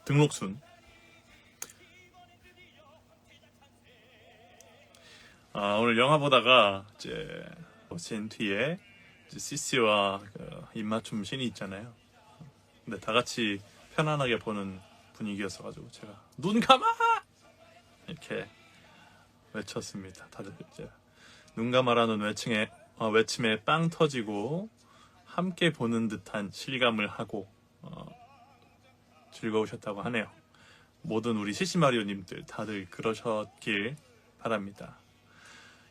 등록순. 오늘 영화 보다가 이제 젠 뒤에 CC와 입맞춤 씬이 있잖아요. 근데 다 같이 편안하게 보는 분위기였어가지고 제가 눈 감아 이렇게 외쳤습니다. 다들 이제 눈 감아라는 외침에 빵 터지고 함께 보는 듯한 실감을 하고 즐거우셨다고 하네요. 모든 우리 CC마리오님들 다들 그러셨길 바랍니다.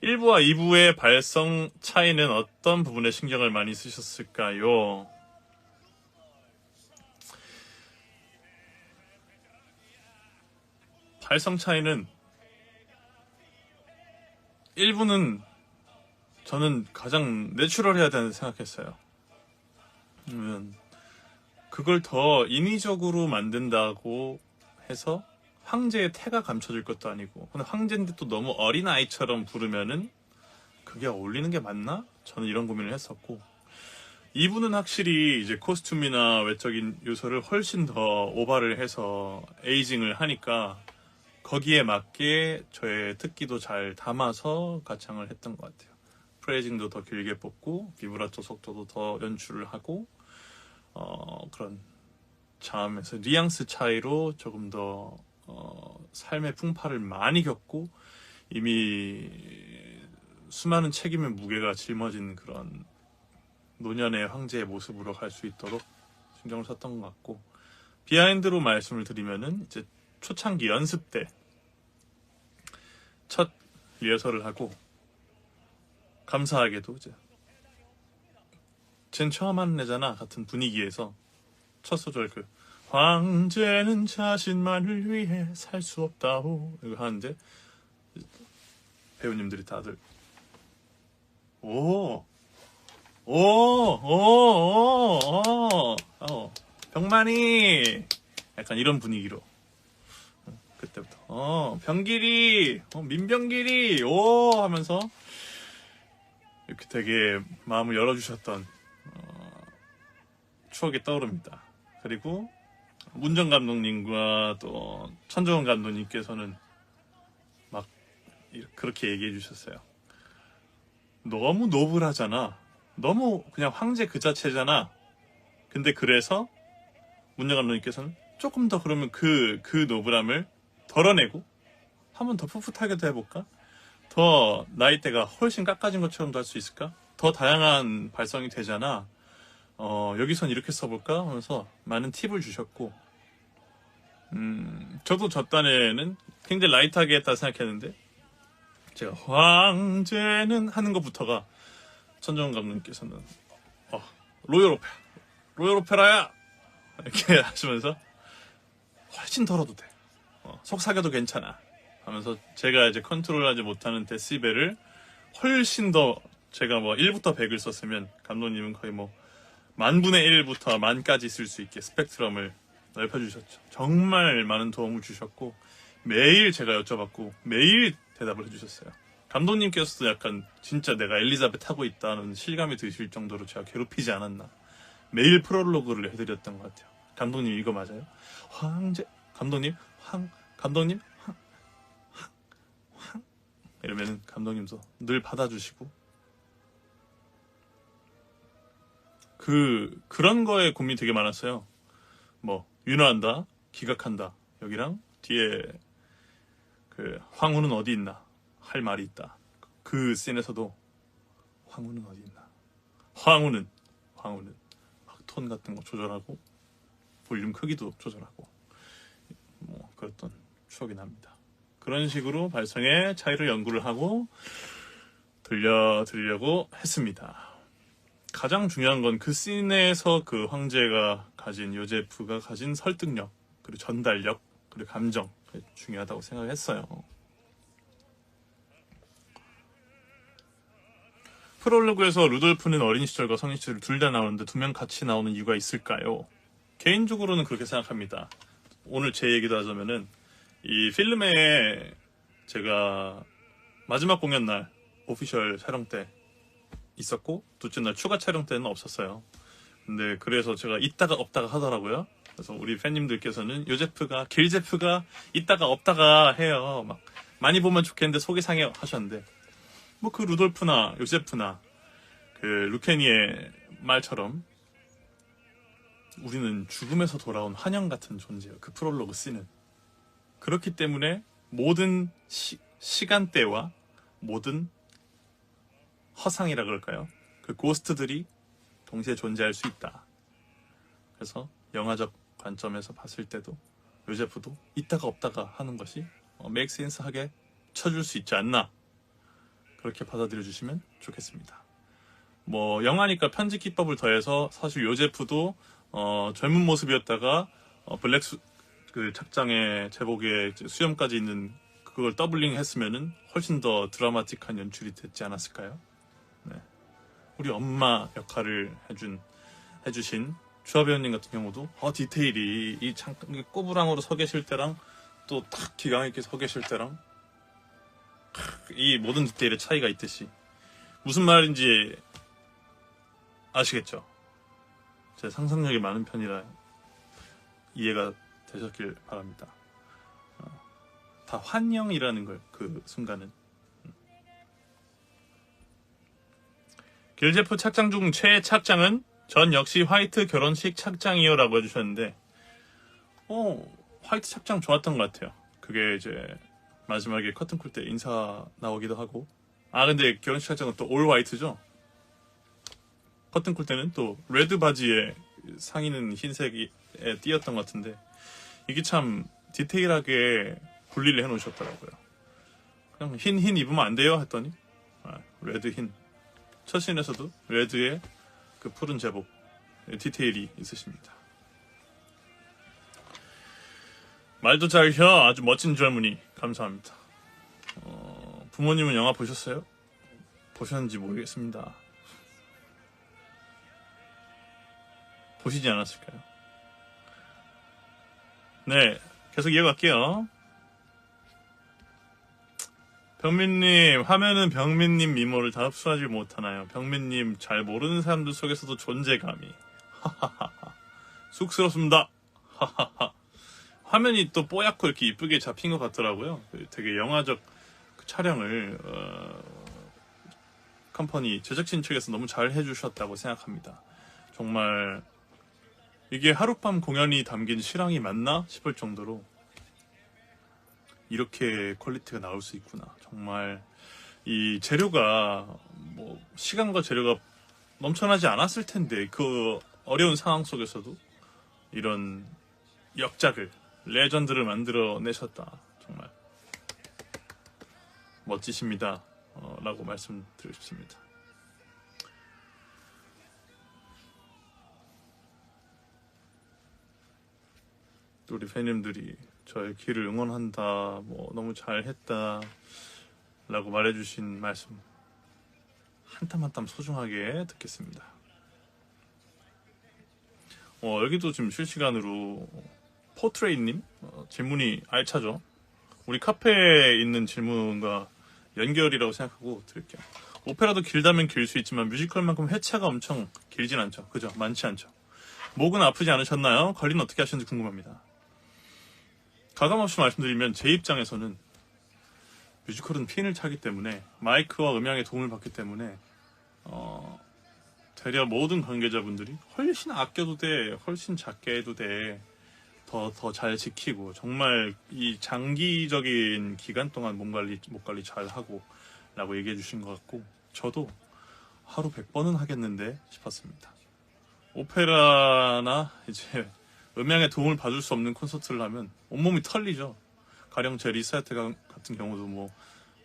1부와 2부의 발성 차이는 어떤 부분에 신경을 많이 쓰셨을까요? 발성 차이는 1부는 저는 가장 내추럴해야 된다고 생각했어요. 그걸 더 인위적으로 만든다고 해서 황제의 태가 감춰질 것도 아니고, 근데 황제인데 또 너무 어린아이처럼 부르면은 그게 어울리는 게 맞나? 저는 이런 고민을 했었고, 2부는 확실히 이제 코스튬이나 외적인 요소를 훨씬 더 오버를 해서 에이징을 하니까 거기에 맞게 저의 특기도 잘 담아서 가창을 했던 것 같아요. 프레이징도 더 길게 뽑고 비브라토 속도도 더 연출을 하고 그런 자음에서 뉘앙스 차이로 조금 더 삶의 풍파를 많이 겪고 이미 수많은 책임의 무게가 짊어진 그런 노년의 황제의 모습으로 갈 수 있도록 신경을 썼던 것 같고, 비하인드로 말씀을 드리면은 이제 초창기 연습 때 첫 리허설을 하고, 감사하게도 이제 쟨 처음 하는 애잖아 같은 분위기에서 첫 소절 황제는 자신만을 위해 살 수 없다오 이거 하는데 배우님들이 다들 병만이 약간 이런 분위기로 그때부터 병길이 민병길이 오 하면서 이렇게 되게 마음을 열어주셨던 추억이 떠오릅니다. 그리고 문정 감독님과 또 천정원 감독님께서는 막 그렇게 얘기해 주셨어요. 너무 노블하잖아. 너무 그냥 황제 그 자체잖아. 근데 그래서 문정 감독님께서는 조금 더 그러면 그 노블함을 덜어내고 한번 더 풋풋하게도 해볼까? 더 나이대가 훨씬 깎아진 것처럼도 할 수 있을까? 더 다양한 발성이 되잖아. 여기선 이렇게 써볼까? 하면서 많은 팁을 주셨고, 저도 저 딴에는 굉장히 라이트하게 했다 생각했는데, 제가 황제는 하는 것부터가 천정원 감독님께서는 로열 오페라야! 이렇게 하시면서 훨씬 덜어도 돼. 속삭여도 괜찮아. 하면서 제가 이제 컨트롤하지 못하는 데시벨을 훨씬 더 제가 1부터 100을 썼으면 감독님은 거의 10,000분의 1부터 10,000까지 쓸 수 있게 스펙트럼을 넓혀주셨죠. 정말 많은 도움을 주셨고 매일 제가 여쭤봤고 매일 대답을 해주셨어요. 감독님께서도 약간 진짜 내가 엘리자벳 하고 있다는 실감이 드실 정도로 제가 괴롭히지 않았나. 매일 프롤로그를 해드렸던 것 같아요. 감독님 이거 맞아요? 황제 감독님 감독님 이러면은 감독님도 늘 받아주시고 그런 거에 고민이 되게 많았어요. 윤화한다, 기각한다. 여기랑 뒤에 황후는 어디 있나 할 말이 있다. 그 씬에서도 황후는 어디 있나. 황후는 막 톤 같은 거 조절하고 볼륨 크기도 조절하고 그랬던 추억이 납니다. 그런 식으로 발성의 차이를 연구를 하고 들려드리려고 했습니다. 가장 중요한 건 그 씬에서 그 황제가 가진, 요제프가 가진 설득력, 그리고 전달력, 그리고 감정, 중요하다고 생각했어요. 프롤로그에서 루돌프는 어린 시절과 성인 시절 둘 다 나오는데 두 명 같이 나오는 이유가 있을까요? 개인적으로는 그렇게 생각합니다. 오늘 제 얘기도 하자면은 이 필름에 제가 마지막 공연 날 오피셜 촬영 때 있었고 둘째 날 추가 촬영 때는 없었어요. 근데 그래서 제가 있다가 없다가 하더라고요. 그래서 우리 팬님들께서는 요제프가 길제프가 있다가 없다가 해요. 막 많이 보면 좋겠는데 속이 상해 하셨는데 뭐 그 루돌프나 요제프나 그 루케니의 말처럼 우리는 죽음에서 돌아온 환영 같은 존재예요. 그 프롤로그 씬은. 그렇기 때문에 모든 시간대와 모든 허상이라 그럴까요? 그 고스트들이 동시에 존재할 수 있다. 그래서 영화적 관점에서 봤을 때도 요제프도 있다가 없다가 하는 것이 메이크 센스하게 쳐줄 수 있지 않나, 그렇게 받아들여 주시면 좋겠습니다. 뭐 영화니까 편집 기법을 더해서 사실 요제프도 젊은 모습이었다가 그 착장에 제복에 수염까지 있는 그걸 더블링 했으면은 훨씬 더 드라마틱한 연출이 됐지 않았을까요? 네. 우리 엄마 역할을 해주신 주하 배우님 같은 경우도 디테일이 이 잠깐 꼬부랑으로 서 계실 때랑 또 탁 기강 있게 서 계실 때랑 이 모든 디테일의 차이가 있듯이 무슨 말인지 아시겠죠? 제 상상력이 많은 편이라 이해가 되셨길 바랍니다. 다 환영이라는 걸, 그 순간은. 길제프 착장 중 최애 착장은 전 역시 화이트 결혼식 착장이요 라고 해주셨는데 화이트 착장 좋았던 것 같아요. 그게 이제 마지막에 커튼콜 때 인사 나오기도 하고. 근데 결혼식 착장은 또 올 화이트죠. 커튼콜 때는 또 레드 바지에 상의는 흰색에 띄었던 것 같은데 이게 참 디테일하게 분리를 해놓으셨더라고요. 그냥 흰 입으면 안 돼요 했더니 레드 흰. 첫 씬에서도 레드에 그 푸른 제복 디테일이 있으십니다. 말도 잘 혀. 아주 멋진 젊은이. 감사합니다. 부모님은 영화 보셨어요? 보셨는지 모르겠습니다. 보시지 않았을까요? 네, 계속 이어갈게요. 병민님, 화면은 병민님 미모를 다 흡수하지 못하나요? 병민님, 잘 모르는 사람들 속에서도 존재감이. 하하하하. 쑥스럽습니다. 하하하. 화면이 또 뽀얗고 이렇게 이쁘게 잡힌 것 같더라고요. 되게 영화적 그 촬영을 컴퍼니 제작진 측에서 너무 잘 해주셨다고 생각합니다. 정말 이게 하룻밤 공연이 담긴 실황이 맞나 싶을 정도로 이렇게 퀄리티가 나올 수 있구나. 정말 이 재료가 뭐 시간과 재료가 넘쳐나지 않았을 텐데 그 어려운 상황 속에서도 이런 역작을, 레전드를 만들어내셨다. 정말 멋지십니다. 라고 말씀드리고 싶습니다. 우리 팬님들이 저의 길을 응원한다, 뭐 너무 잘했다 라고 말해주신 말씀 한 땀 한 땀 소중하게 듣겠습니다. 여기도 지금 실시간으로 포트레이님 질문이 알차죠. 우리 카페에 있는 질문과 연결이라고 생각하고 드릴게요. 오페라도 길다면 길 수 있지만 뮤지컬만큼 회차가 엄청 길진 않죠. 그죠? 많지 않죠. 목은 아프지 않으셨나요? 관리는 어떻게 하셨는지 궁금합니다. 가감없이 말씀드리면 제 입장에서는 뮤지컬은 핀을 차기 때문에 마이크와 음향의 도움을 받기 때문에 되려 모든 관계자분들이 훨씬 아껴도 돼, 훨씬 작게 해도 돼, 더 잘 지키고 정말 이 장기적인 기간 동안 목 관리 잘 하고 라고 얘기해 주신 것 같고 저도 하루 100번은 하겠는데 싶었습니다. 오페라나 이제 음향에 도움을 받을 수 없는 콘서트를 하면 온몸이 털리죠. 가령 제 리사이트 같은 경우도 뭐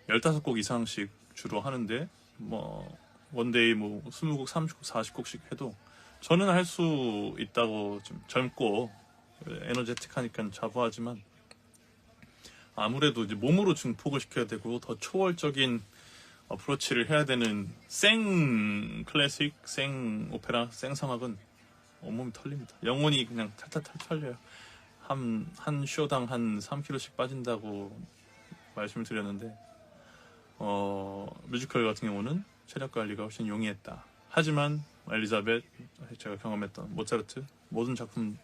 15곡 이상씩 주로 하는데 뭐 원데이 뭐 20곡, 30곡, 40곡씩 해도 저는 할 수 있다고 좀 젊고 에너제틱하니까 자부하지만 아무래도 이제 몸으로 증폭을 시켜야 되고 더 초월적인 어프로치를 해야 되는 생 클래식, 생 오페라, 생 성악은 온몸이 털립니다. 영혼이 그냥 탈탈탈 털려요. 한 쇼당 한 3kg씩 빠진다고 말씀을 드렸는데 뮤지컬 같은 경우는 체력 관리가 훨씬 용이했다. 하지만 엘리자벳, 제가 경험했던 모차르트 모든 작품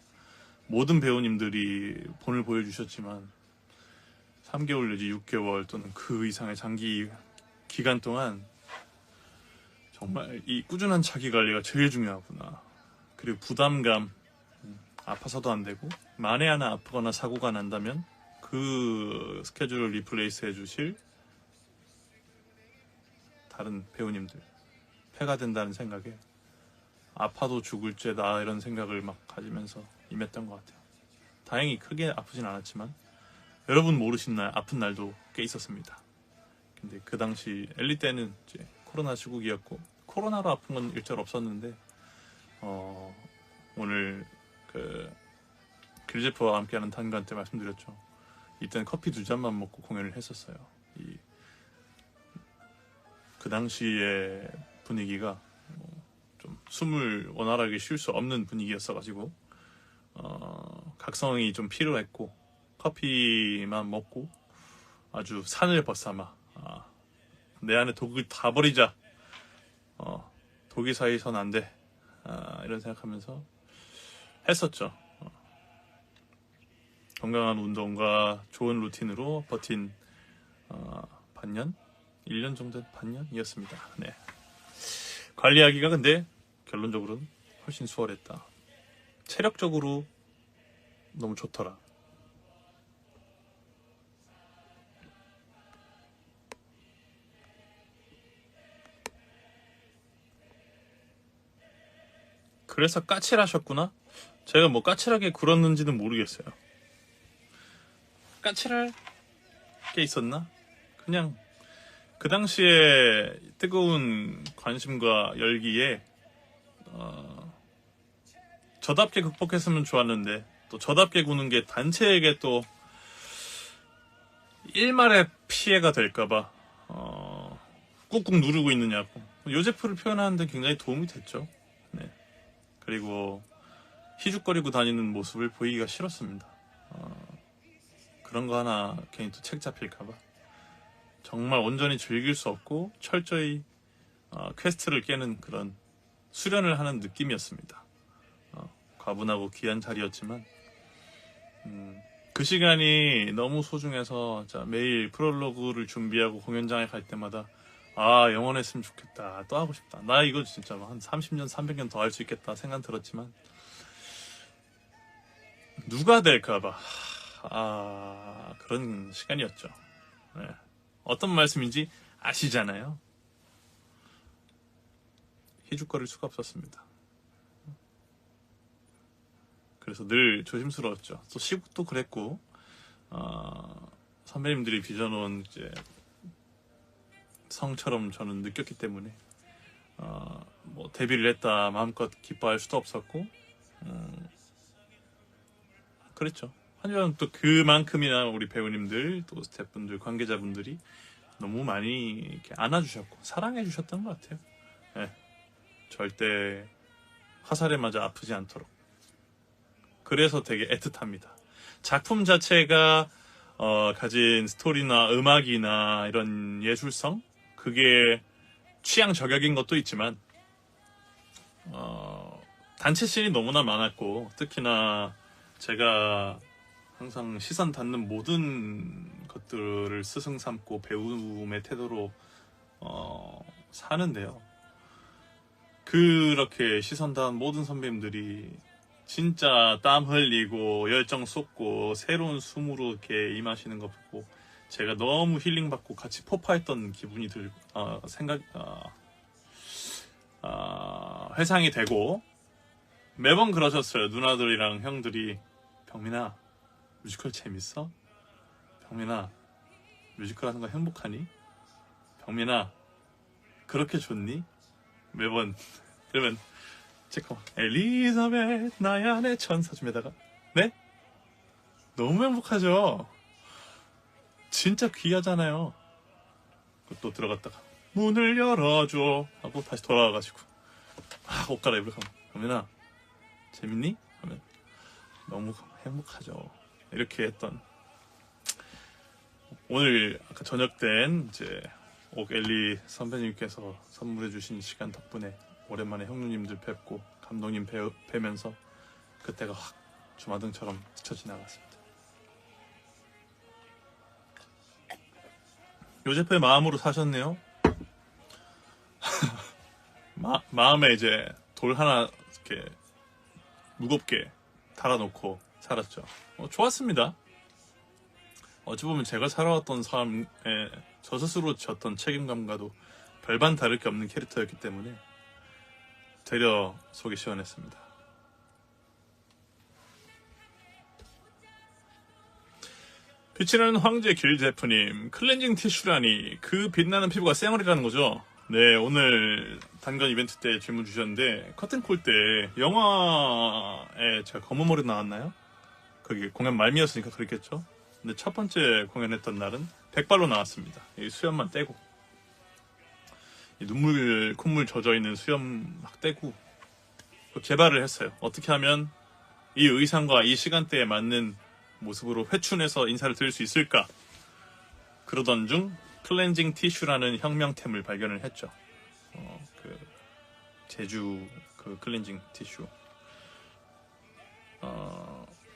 모든 배우님들이 본을 보여주셨지만 3개월 내지 6개월 또는 그 이상의 장기 기간 동안 정말 이 꾸준한 자기 관리가 제일 중요하구나. 그리고 부담감, 아파서도 안 되고 만에 하나 아프거나 사고가 난다면 그 스케줄을 리플레이스 해주실 다른 배우님들 폐가 된다는 생각에 아파도 죽을 죄다 이런 생각을 막 가지면서 임했던 것 같아요. 다행히 크게 아프진 않았지만 여러분 모르신 날 아픈 날도 꽤 있었습니다. 근데 그 당시 엘리 때는 이제 코로나 시국이었고 코로나로 아픈 건 일절 없었는데 오늘 그 길제프와 함께하는 단관 때 말씀드렸죠. 이때는 커피 2잔만 먹고 공연을 했었어요. 그 당시의 분위기가 좀 숨을 원활하게 쉴 수 없는 분위기였어가지고 각성이 좀 필요했고 커피만 먹고 아주 산을 벗삼아 내 안에 독을 다 버리자. 독이 사이선 안 돼. 이런 생각하면서 했었죠. 건강한 운동과 좋은 루틴으로 버틴 반년? 1년 정도 반년이었습니다. 네. 관리하기가 근데 결론적으로는 훨씬 수월했다. 체력적으로 너무 좋더라. 그래서 까칠하셨구나? 제가 뭐 까칠하게 굴었는지는 모르겠어요. 까칠할 게 있었나? 그냥 그 당시에 뜨거운 관심과 열기에 저답게 극복했으면 좋았는데 또 저답게 구는 게 단체에게 또 일말의 피해가 될까봐 꾹꾹 누르고 있느냐고 요제프를 표현하는데 굉장히 도움이 됐죠. 네. 그리고 희죽거리고 다니는 모습을 보이기가 싫었습니다. 그런 거 하나 괜히 또 책 잡힐까봐 정말 온전히 즐길 수 없고 철저히 퀘스트를 깨는 그런 수련을 하는 느낌이었습니다. 과분하고 귀한 자리였지만 그 시간이 너무 소중해서 매일 프롤로그를 준비하고 공연장에 갈 때마다 영원했으면 좋겠다. 또 하고 싶다. 나 이거 진짜 한 30년, 300년 더 할 수 있겠다 생각 들었지만 누가 될까봐 그런 시간이었죠. 네. 어떤 말씀인지 아시잖아요. 희죽거릴 수가 없었습니다. 그래서 늘 조심스러웠죠. 또 시국도 그랬고 선배님들이 빚어놓은 이제 성처럼 저는 느꼈기 때문에 뭐 데뷔를 했다 마음껏 기뻐할 수도 없었고 그랬죠. 하지만 또 그만큼이나 우리 배우님들 또 스태프분들 관계자분들이 너무 많이 이렇게 안아주셨고 사랑해 주셨던 것 같아요. 네. 절대 화살에 맞아 아프지 않도록. 그래서 되게 애틋합니다. 작품 자체가 가진 스토리나 음악이나 이런 예술성 그게 취향 저격인 것도 있지만 단체 씬이 너무나 많았고 특히나 제가 항상 시선 닿는 모든 것들을 스승 삼고 배움의 태도로 사는데요. 그렇게 시선 닿은 모든 선배님들이 진짜 땀 흘리고 열정 쏟고 새로운 숨으로 이렇게 임하시는 거 보고 제가 너무 힐링받고 같이 포파했던 기분이 들고 회상이 되고 매번 그러셨어요. 누나들이랑 형들이 병민아 뮤지컬 재밌어? 병민아 뮤지컬 하는 거 행복하니? 병민아 그렇게 좋니? 매번 그러면 체크 엘리자벳 나의 안의 천사 줌에다가 네? 너무 행복하죠? 진짜 귀하잖아요. 또 들어갔다가 문을 열어줘 하고 다시 돌아와가지고 옷 갈아입으러 가면 병민아 재밌니? 하면 너무 행복하죠. 이렇게 했던 오늘 아까 저녁 땐 이제 옥엘리 선배님께서 선물해주신 시간 덕분에 오랜만에 형님들 뵙고 감독님 뵈면서 그때가 확 주마등처럼 스쳐 지나갔습니다. 요제프의 마음으로 사셨네요. 마음에 이제 돌 하나 이렇게 무겁게 달아놓고 살았죠. 좋았습니다. 어찌 보면 제가 살아왔던 삶에 저 스스로 졌던 책임감과도 별반 다를 게 없는 캐릭터였기 때문에 되려 속이 시원했습니다. 빛이 나는 황제 길제프님, 클렌징 티슈라니 그 빛나는 피부가 쌩얼이라는 거죠? 네, 오늘 단건 이벤트 때 질문 주셨는데 커튼콜 때 영화에 제가 검은 머리 나왔나요? 거기 공연 말미였으니까 그랬겠죠? 근데 첫 번째 공연했던 날은 백발로 나왔습니다. 이 수염만 떼고 이 눈물 콧물 젖어있는 수염 막 떼고 개발을 했어요. 어떻게 하면 이 의상과 이 시간대에 맞는 모습으로 회춘해서 인사를 드릴 수 있을까? 그러던 중 클렌징 티슈라는 혁명템을 발견을 했죠. 그 제주 그 클렌징 티슈.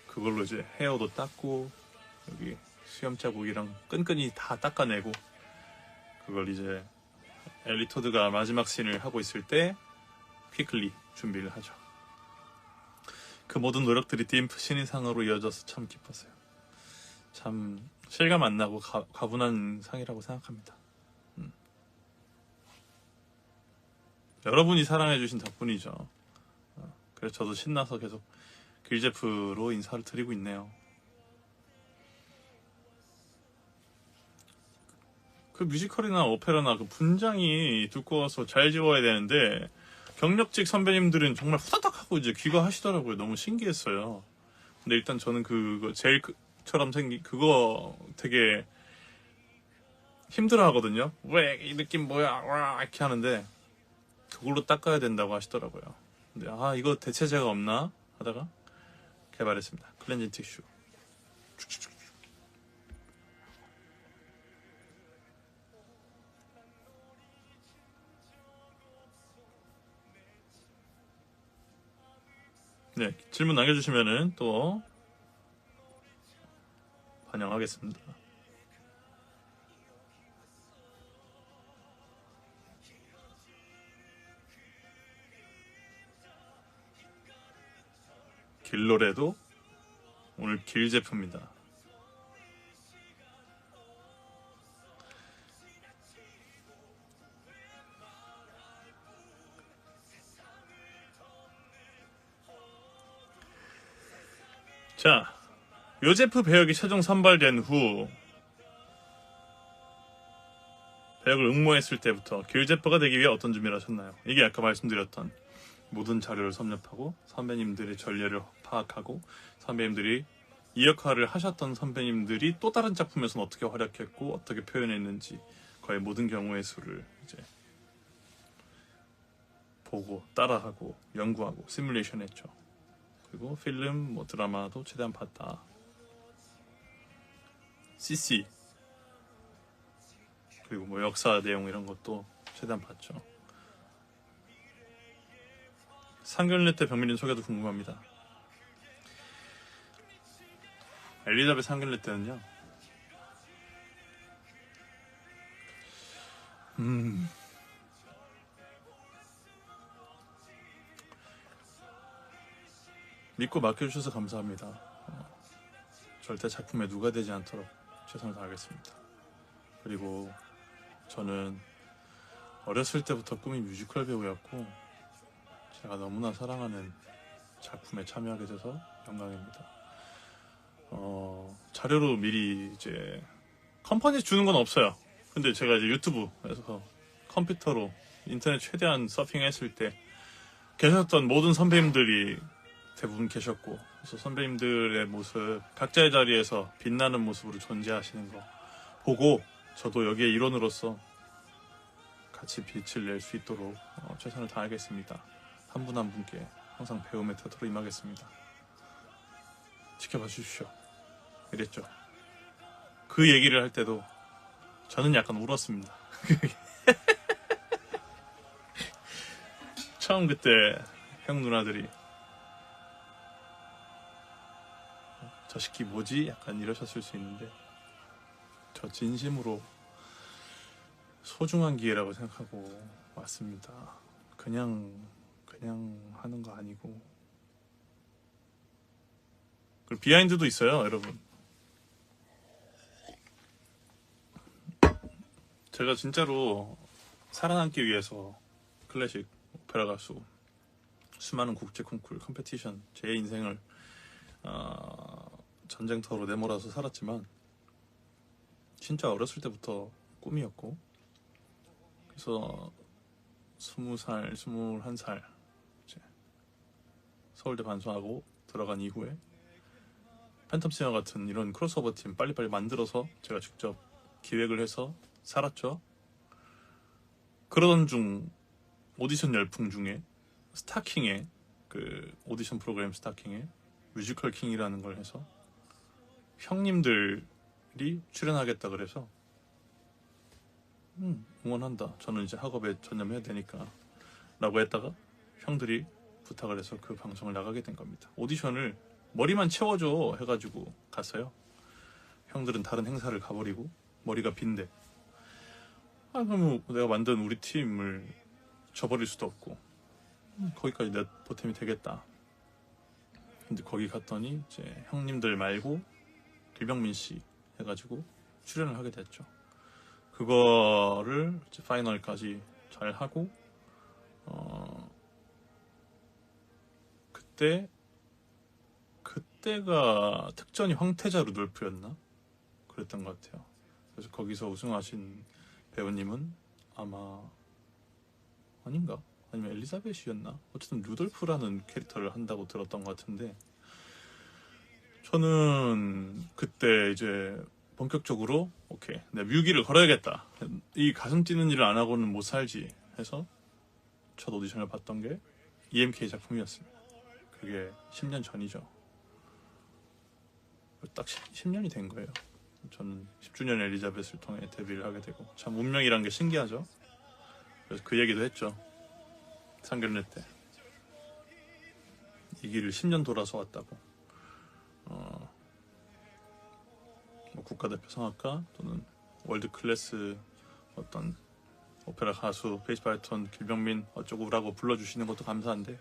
그걸로 이제 헤어도 닦고 여기 수염 자국이랑 끈끈이 다 닦아내고 그걸 이제 엘리토드가 마지막 씬을 하고 있을 때 퀵클리 준비를 하죠. 그 모든 노력들이 딤프 신인상으로 이어져서 참 기뻤어요. 참 실감 안 나고 가분한 상이라고 생각합니다. 여러분이 사랑해주신 덕분이죠. 그래서 저도 신나서 계속 길제프로 인사를 드리고 있네요. 그 뮤지컬이나 오페라나 그 분장이 두꺼워서 잘 지워야 되는데 경력직 선배님들은 정말 후다닥 하고 이제 귀가하시더라고요. 너무 신기했어요. 근데 일단 저는 그거 젤처럼 생긴 그거 되게 힘들어 하거든요. 왜 이 느낌 뭐야 와 이렇게 하는데 그걸로 닦아야 된다고 하시더라고요. 근데 이거 대체제가 없나 하다가 개발했습니다. 클렌징 티슈. 네, 질문 남겨주시면은 또 반영하겠습니다. 길노래도 오늘 길제프입니다. 자, 요제프 배역이 최종 선발된 후 배역을 응모했을 때부터 길제프가 되기 위해 어떤 준비를 하셨나요? 이게 아까 말씀드렸던 모든 자료를 섭렵하고 선배님들의 전례를 파악하고 선배님들이 이 역할을 하셨던 선배님들이 또 다른 작품에서는 어떻게 활약했고 어떻게 표현했는지 거의 모든 경우의 수를 이제 보고 따라하고 연구하고 시뮬레이션 했죠. 그리고 필름, 드라마도 최대한 봤다. CC 그리고 역사 내용 이런 것도 최대한 봤죠. 상견례 때 병민님 소개도 궁금합니다. 엘리자베스 상견례 때는요. 믿고 맡겨주셔서 감사합니다. 절대 작품에 누가 되지 않도록 최선을 다하겠습니다. 그리고 저는 어렸을 때부터 꿈이 뮤지컬 배우였고 제가 너무나 사랑하는 작품에 참여하게 돼서 영광입니다. 자료로 미리 이제 컴퍼니 주는 건 없어요. 근데 제가 이제 유튜브에서 컴퓨터로 인터넷 최대한 서핑했을 때 계셨던 모든 선배님들이 대부분 계셨고 그래서 선배님들의 모습 각자의 자리에서 빛나는 모습으로 존재하시는 거 보고 저도 여기에 일원으로서 같이 빛을 낼 수 있도록 최선을 다하겠습니다. 한 분 한 분께 항상 배움의 태도로 임하겠습니다. 지켜봐 주십시오. 이랬죠. 그 얘기를 할 때도 저는 약간 울었습니다. 처음 그때 형 누나들이 저 새끼 뭐지? 약간 이러셨을 수 있는데 저 진심으로 소중한 기회라고 생각하고 왔습니다. 그냥 하는 거 아니고. 그리고 비하인드도 있어요, 여러분. 제가 진짜로 살아남기 위해서 클래식 오페라 가수 수많은 국제 콩쿨 컴페티션 제 인생을 전쟁터로 내몰아서 살았지만 진짜 어렸을 때부터 꿈이었고, 그래서 20살, 21살 이제 서울대 반수하고 들어간 이후에 팬텀 시너 같은 이런 크로스오버 팀 빨리빨리 만들어서 제가 직접 기획을 해서 살았죠. 그러던 중 오디션 열풍 중에 스타킹에 그 오디션 프로그램 스타킹에 뮤지컬 킹이라는 걸 해서 형님들이 출연하겠다 그래서 응원한다. 저는 이제 학업에 전념해야 되니까 라고 했다가 형들이 부탁을 해서 그 방송을 나가게 된 겁니다. 오디션을 머리만 채워줘 해가지고 갔어요. 형들은 다른 행사를 가버리고 머리가 빈대. 그럼 내가 만든 우리 팀을 저버릴 수도 없고 거기까지 내 보탬이 되겠다. 근데 거기 갔더니 이제 형님들 말고 길병민 씨 해가지고 출연을 하게 됐죠. 그거를 이제 파이널까지 잘 하고 그때가 특전이 황태자 루돌프였나? 그랬던 것 같아요. 그래서 거기서 우승하신 배우님은 아마 아닌가? 아니면 엘리자벳이었나? 어쨌든 루돌프라는 캐릭터를 한다고 들었던 것 같은데, 저는 그때 이제 본격적으로 오케이, 내가 뮤기를 걸어야겠다. 이 가슴 뛰는 일을 안 하고는 못 살지 해서 첫 오디션을 봤던 게 EMK 작품이었습니다. 그게 10년 전이죠. 딱 10년이 된 거예요. 저는 10주년 엘리자벳을 통해 데뷔를 하게 되고, 참 운명이란 게 신기하죠. 그래서 그 얘기도 했죠. 상견례 때 이 길을 10년 돌아서 왔다고. 뭐 국가대표 성악가 또는 월드 클래스 어떤 오페라 가수 베이스 바리톤 길병민 어쩌고라고 불러주시는 것도 감사한데,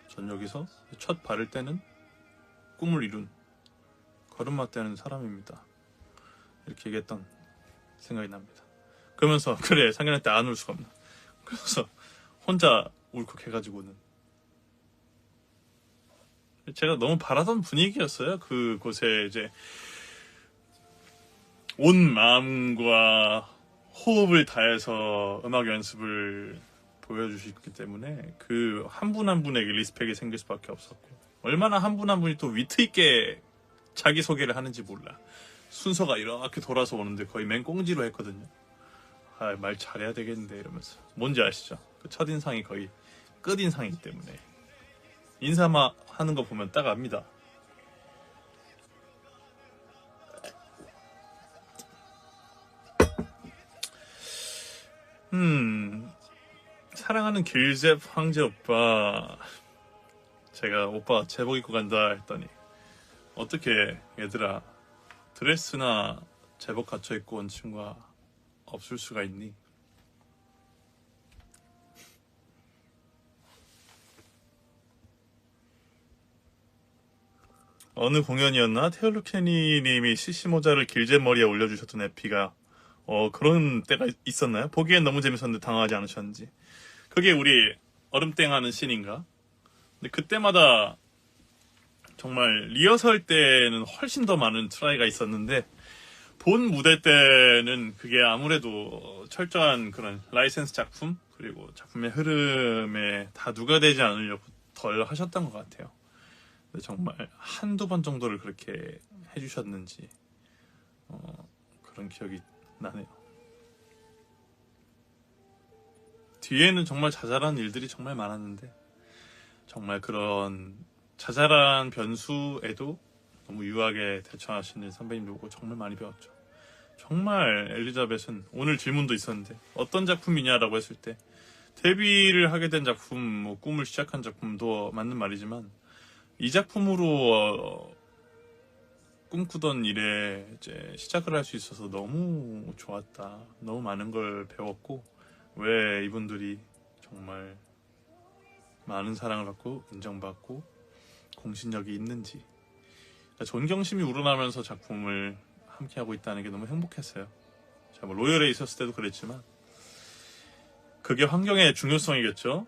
전 여기서 첫 발을 떼는 꿈을 이룬 걸음마 떼는 사람입니다. 이렇게 얘기했던 생각이 납니다. 그러면서 그래 상견례 때 안 울 수가 없나. 그래서 혼자 울컥해가지고는 제가 너무 바라던 분위기였어요. 그곳에 이제 온 마음과 호흡을 다해서 음악 연습을 보여주시기 때문에 그 한 분 한 분에게 리스펙이 생길 수밖에 없었고, 얼마나 한 분 한 분이 또 위트 있게 자기소개를 하는지 몰라. 순서가 이렇게 돌아서 오는데 거의 맨꽁지로 했거든요. 말 잘해야 되겠는데 이러면서. 뭔지 아시죠? 그 첫인상이 거의 끝인상이기 때문에 인사만 하는 거 보면 딱 압니다. 사랑하는 길셉 황제 오빠, 제가 오빠 제복 입고 간다 했더니 어떻게 얘들아 드레스나 제복 갖춰 입고 온 친구가 없을 수가 있니? 어느 공연이었나? 테일러 케니 님이 CC 모자를 길제 머리에 올려주셨던 에피가 그런 때가 있었나요? 보기엔 너무 재밌었는데 당황하지 않으셨는지. 그게 우리 얼음땡 하는 씬인가? 근데 그때마다 정말 리허설 때는 훨씬 더 많은 트라이가 있었는데, 본 무대 때는 그게 아무래도 철저한 그런 라이센스 작품 그리고 작품의 흐름에 다 누가되지 않으려고 덜 하셨던 것 같아요. 근데 정말 한두 번 정도를 그렇게 해주셨는지 그런 기억이 나네요. 뒤에는 정말 자잘한 일들이 정말 많았는데, 정말 그런 자잘한 변수에도 너무 유하게 대처하시는 선배님 보고 정말 많이 배웠죠. 정말 엘리자벳은 오늘 질문도 있었는데 어떤 작품이냐라고 했을 때, 데뷔를 하게 된 작품, 뭐 꿈을 시작한 작품도 맞는 말이지만 이 작품으로 꿈꾸던 일에 이제 시작을 할 수 있어서 너무 좋았다. 너무 많은 걸 배웠고, 왜 이분들이 정말 많은 사랑을 받고 인정받고 공신력이 있는지, 그러니까 존경심이 우러나면서 작품을 함께하고 있다는 게 너무 행복했어요. 제가 뭐 로열에 있었을 때도 그랬지만 그게 환경의 중요성이겠죠.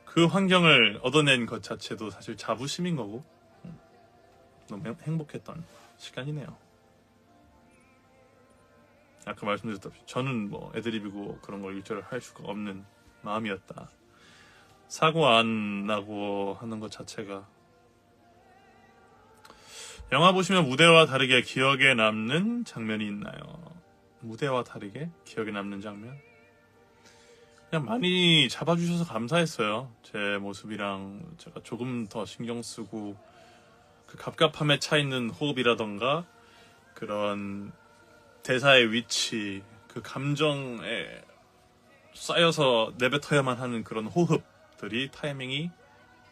그 환경을 얻어낸 것 자체도 사실 자부심인 거고 너무 행복했던 시간이네요. 아까 말씀드렸다시피 저는 뭐 애드립이고 그런 걸 일절을 할 수가 없는 마음이었다. 사고 안 나고 하는 것 자체가. 영화 보시면 무대와 다르게 기억에 남는 장면이 있나요? 무대와 다르게 기억에 남는 장면? 그냥 많이 잡아주셔서 감사했어요. 제 모습이랑 제가 조금 더 신경 쓰고 그 갑갑함에 차 있는 호흡이라던가 그런 대사의 위치, 그 감정에 쌓여서 내뱉어야만 하는 그런 호흡들이 타이밍이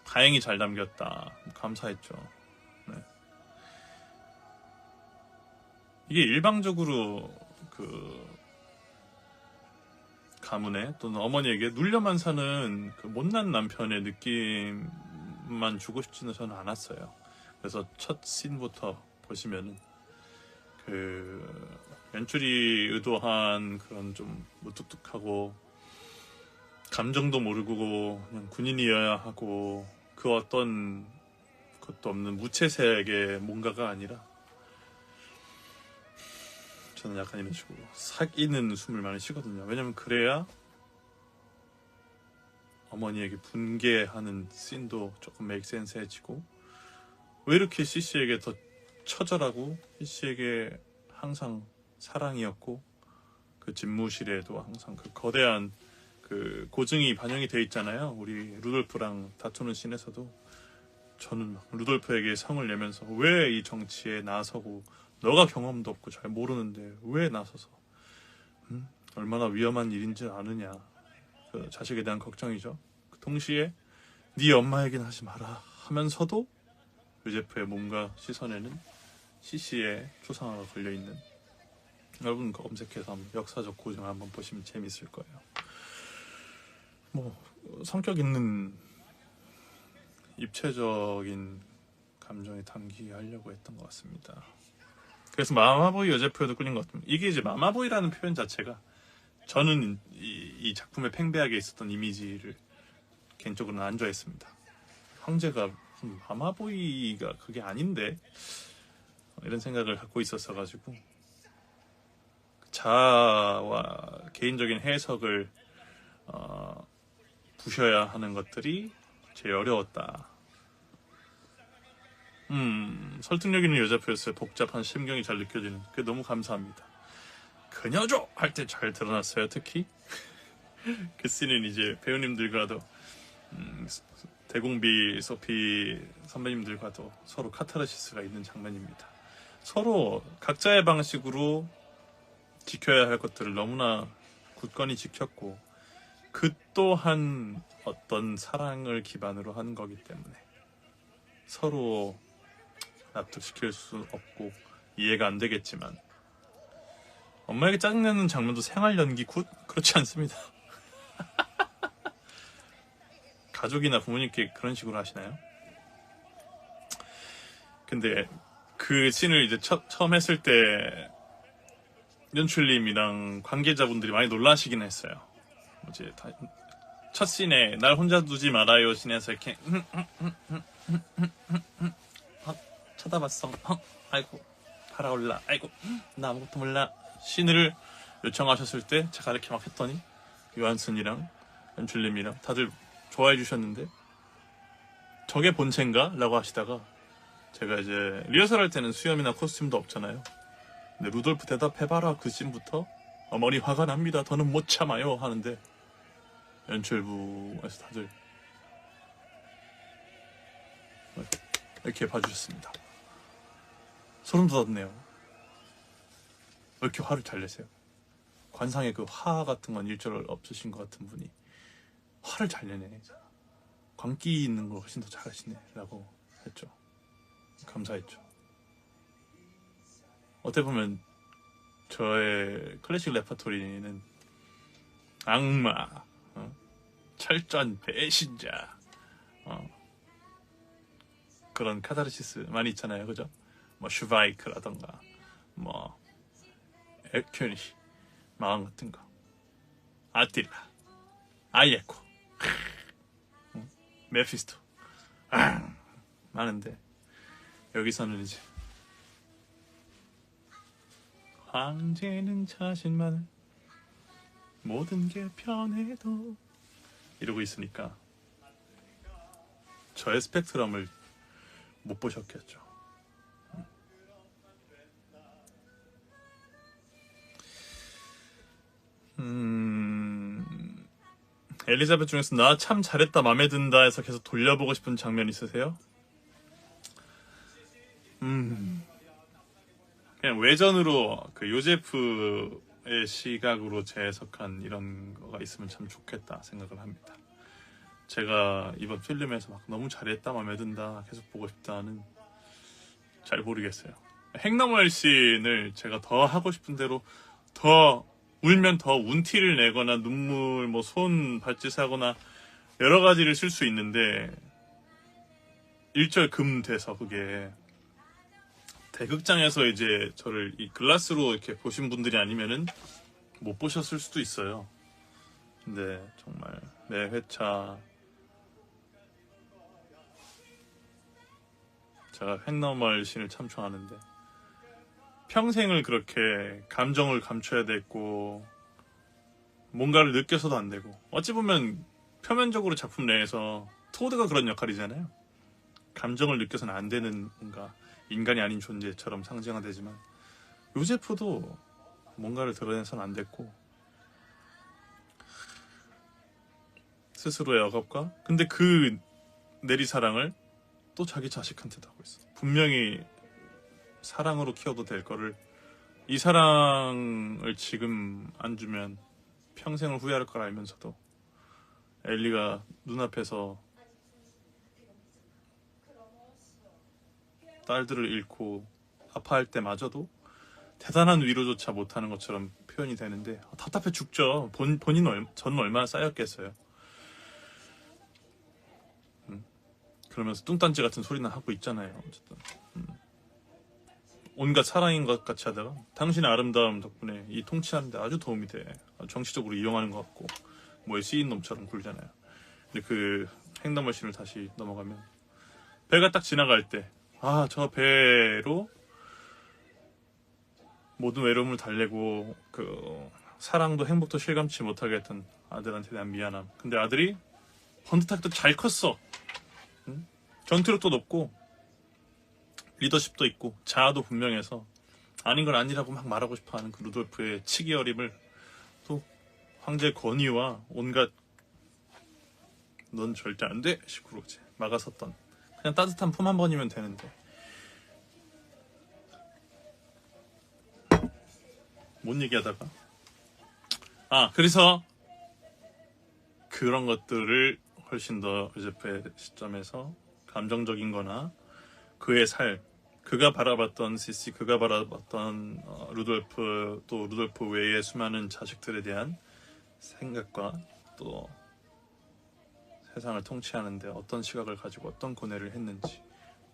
다행히 잘 담겼다. 감사했죠. 네. 이게 일방적으로 그 가문에 또는 어머니에게 눌려만 사는 그 못난 남편의 느낌만 주고 싶지는 저는 않았어요. 그래서 첫 씬부터 보시면은 그 연출이 의도한 그런 좀 무뚝뚝하고 감정도 모르고 그냥 군인이어야 하고 그 어떤 것도 없는 무채색의 뭔가가 아니라 저는 약간 이런 식으로 사귀는 숨을 많이 쉬거든요. 왜냐면 그래야 어머니에게 분개하는 씬도 조금 메이크센스해지고 왜 이렇게 CC에게 더 처절하고 CC에게 항상 사랑이었고 그 집무실에도 항상 그 거대한 그 고증이 반영이 돼 있잖아요. 우리 루돌프랑 다투는 씬에서도 저는 루돌프에게 성을 내면서 왜 이 정치에 나서고 너가 경험도 없고 잘 모르는데 왜 나서서 얼마나 위험한 일인지 아느냐. 그 자식에 대한 걱정이죠. 그 동시에 네 엄마에게는 하지 마라 하면서도 요제프의 몸과 시선에는 CC의 초상화가 걸려있는. 여러분 검색해서 역사적 고증을 한번 보시면 재밌을 거예요. 뭐 성격 있는 입체적인 감정에 담기게 하려고 했던 것 같습니다. 그래서 마마보이 여제프에도 끌린 것 같습니다. 이게 이제 마마보이라는 표현 자체가 저는 이 작품의 팽배하게 있었던 이미지를 개인적으로는 안 좋아했습니다. 황제가 마마보이가 그게 아닌데 이런 생각을 갖고 있었어가지고 자아와 개인적인 해석을 부셔야 하는 것들이 제일 어려웠다. 설득력 있는 여자표였어요. 복잡한 심경이 잘 느껴지는. 그게 너무 감사합니다. 그녀죠! 할 때 잘 드러났어요. 특히 그 씬은 이제 배우님들과도 대공비 소피 선배님들과도 서로 카타르시스가 있는 장면입니다. 서로 각자의 방식으로 지켜야 할 것들을 너무나 굳건히 지켰고 그 또한 어떤 사랑을 기반으로 한 거기 때문에 서로 납득시킬 수 없고 이해가 안 되겠지만 엄마에게 짜증내는 장면도 생활 연기 굿? 그렇지 않습니다. 가족이나 부모님께 그런 식으로 하시나요? 근데 그 씬을 이제 처음 했을 때 연출님이랑 관계자분들이 많이 놀라시긴 했어요. 이제 첫 씬에 날 혼자 두지 말아요 씬에서 이렇게 쳐다봤어. 아이고 달아올라. 아이고 나 아무것도 몰라. 씬을 요청하셨을 때 제가 이렇게 막 했더니 요한슨이랑 연출님이랑 다들 좋아해 주셨는데 저게 본체인가? 라고 하시다가 제가 이제 리허설 할 때는 수염이나 코스튬도 없잖아요. 근데 루돌프 대답해봐라 그 씬부터 어머니 화가 납니다. 더는 못 참아요 하는데 연출부에서 다들 이렇게 봐주셨습니다. 소름 돋았네요. 왜 이렇게 화를 잘 내세요? 관상에 그 화 같은 건 일절 없으신 것 같은 분이 화를 잘 내네. 광기 있는 걸 훨씬 더 잘하시네 라고 했죠. 감사했죠. 어떻게 보면 저의 클래식 레퍼토리는 악마, 철저한 배신자, 그런 카타르시스 많이 있잖아요, 그죠? 뭐 슈바이크라던가 뭐 에큐니 마왕 같은 거, 아틸라, 아이에코, 메피스토, 많은데 여기서는 이제 황제는 자신만을 모든 게 편해도 이러고 있으니까 저의 스펙트럼을 못 보셨겠죠. 엘리자베트 중에서 나 참 잘했다 맘에 든다 해서 계속 돌려보고 싶은 장면 있으세요? 그냥 외전으로 그 요제프의 시각으로 재해석한 이런 거가 있으면 참 좋겠다 생각을 합니다. 제가 이번 필름에서 막 너무 잘했다 맘에 든다 계속 보고 싶다는 잘 모르겠어요. 행넘을 씬을 제가 더 하고 싶은 대로 더 울면 더 운티를 내거나 눈물 뭐 손 발짓하거나 여러 가지를 쓸 수 있는데 일절 금돼서 그게 대극장에서 이제 저를 이 글라스로 이렇게 보신 분들이 아니면은 못 보셨을 수도 있어요. 근데 정말 매 회차 제가 횡너멀 씬을 참 좋아하는데 평생을 그렇게 감정을 감춰야 됐고 뭔가를 느껴서도 안 되고 어찌 보면 표면적으로 작품 내에서 토드가 그런 역할이잖아요. 감정을 느껴서는 안 되는 뭔가 인간이 아닌 존재처럼 상징화되지만 요제프도 뭔가를 드러내서는 안 됐고 스스로의 억압과 근데 그 내리사랑을 또 자기 자식한테도 하고 있어. 분명히 사랑으로 키워도 될 거를 이 사랑을 지금 안 주면 평생을 후회할 걸 알면서도 엘리가 눈앞에서 딸들을 잃고 아파할 때마저도 대단한 위로조차 못하는 것처럼 표현이 되는데 답답해 죽죠. 저는 얼마나 쌓였겠어요. 그러면서 뚱딴지 같은 소리나 하고 있잖아요. 어쨌든 온갖 사랑인 것 같이 하다가 당신의 아름다움 덕분에 이 통치하는데 아주 도움이 돼. 정치적으로 이용하는 것 같고 뭐에 쓰인 놈처럼 굴잖아요. 근데 그 횡단말 씬을 다시 넘어가면 배가 딱 지나갈 때 저 배로 모든 외로움을 달래고 그 사랑도 행복도 실감치 못하게 했던 아들한테 대한 미안함. 근데 아들이 번듯하게도 잘 컸어. 전투력도 높고 리더십도 있고 자아도 분명해서 아닌 건 아니라고 막 말하고 싶어하는 그 루돌프의 치기 어림을 또 황제의 권위와 온갖 넌 절대 안 돼 식으로 이제 막아섰던 그냥 따뜻한 품 한 번이면 되는데 뭔 얘기하다가 그래서 그런 것들을 훨씬 더 요제프의 시점에서 감정적인 거나 그의 삶 그가 바라봤던 시시 그가 바라봤던 루돌프 또 루돌프 외의 수많은 자식들에 대한 생각과 또 세상을 통치하는데 어떤 시각을 가지고 어떤 고뇌를 했는지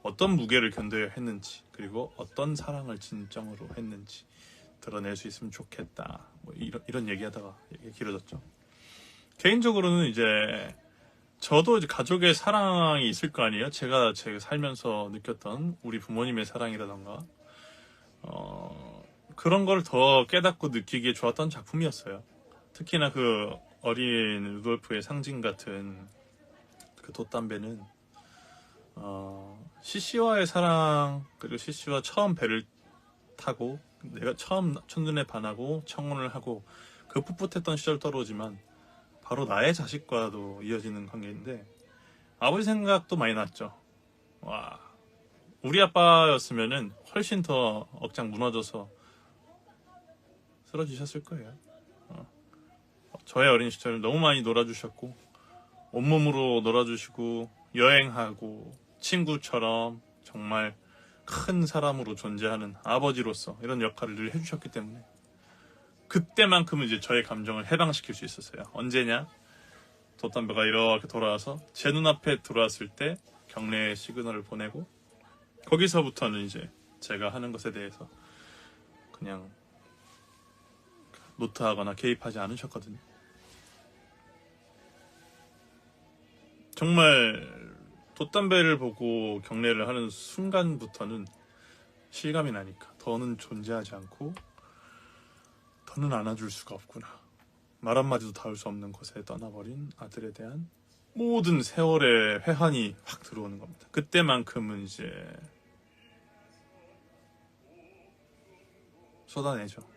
어떤 무게를 견뎌야 했는지 그리고 어떤 사랑을 진정으로 했는지 드러낼 수 있으면 좋겠다. 뭐 이런 얘기하다가 얘기 길어졌죠. 개인적으로는 이제 저도 이제 가족의 사랑이 있을 거 아니에요. 제가 살면서 느꼈던 우리 부모님의 사랑이라던가 그런 걸 더 깨닫고 느끼기에 좋았던 작품이었어요. 특히나 그 어린 루돌프의 상징 같은 그 돛담배는 시시와의 사랑 그리고 시시와 처음 배를 타고 내가 처음 첫눈에 반하고 청혼을 하고 그 풋풋했던 시절 떠오르지만 바로 나의 자식과도 이어지는 관계인데 아버지 생각도 많이 났죠. 와, 우리 아빠였으면은 훨씬 더 억장 무너져서 쓰러지셨을 거예요. 저의 어린 시절을 너무 많이 놀아주셨고 온몸으로 놀아주시고 여행하고 친구처럼 정말 큰 사람으로 존재하는 아버지로서 이런 역할을 늘 해주셨기 때문에 그때만큼은 이제 저의 감정을 해방시킬 수 있었어요. 언제냐? 돛담배가 이렇게 돌아와서 제 눈앞에 들어왔을 때 경례의 시그널을 보내고 거기서부터는 이제 제가 하는 것에 대해서 그냥 노트하거나 개입하지 않으셨거든요. 정말 돛담배를 보고 경례를 하는 순간부터는 실감이 나니까 더는 존재하지 않고 더는 안아줄 수가 없구나. 말 한마디도 닿을 수 없는 곳에 떠나버린 아들에 대한 모든 세월의 회한이 확 들어오는 겁니다. 그때만큼은 이제 쏟아내죠.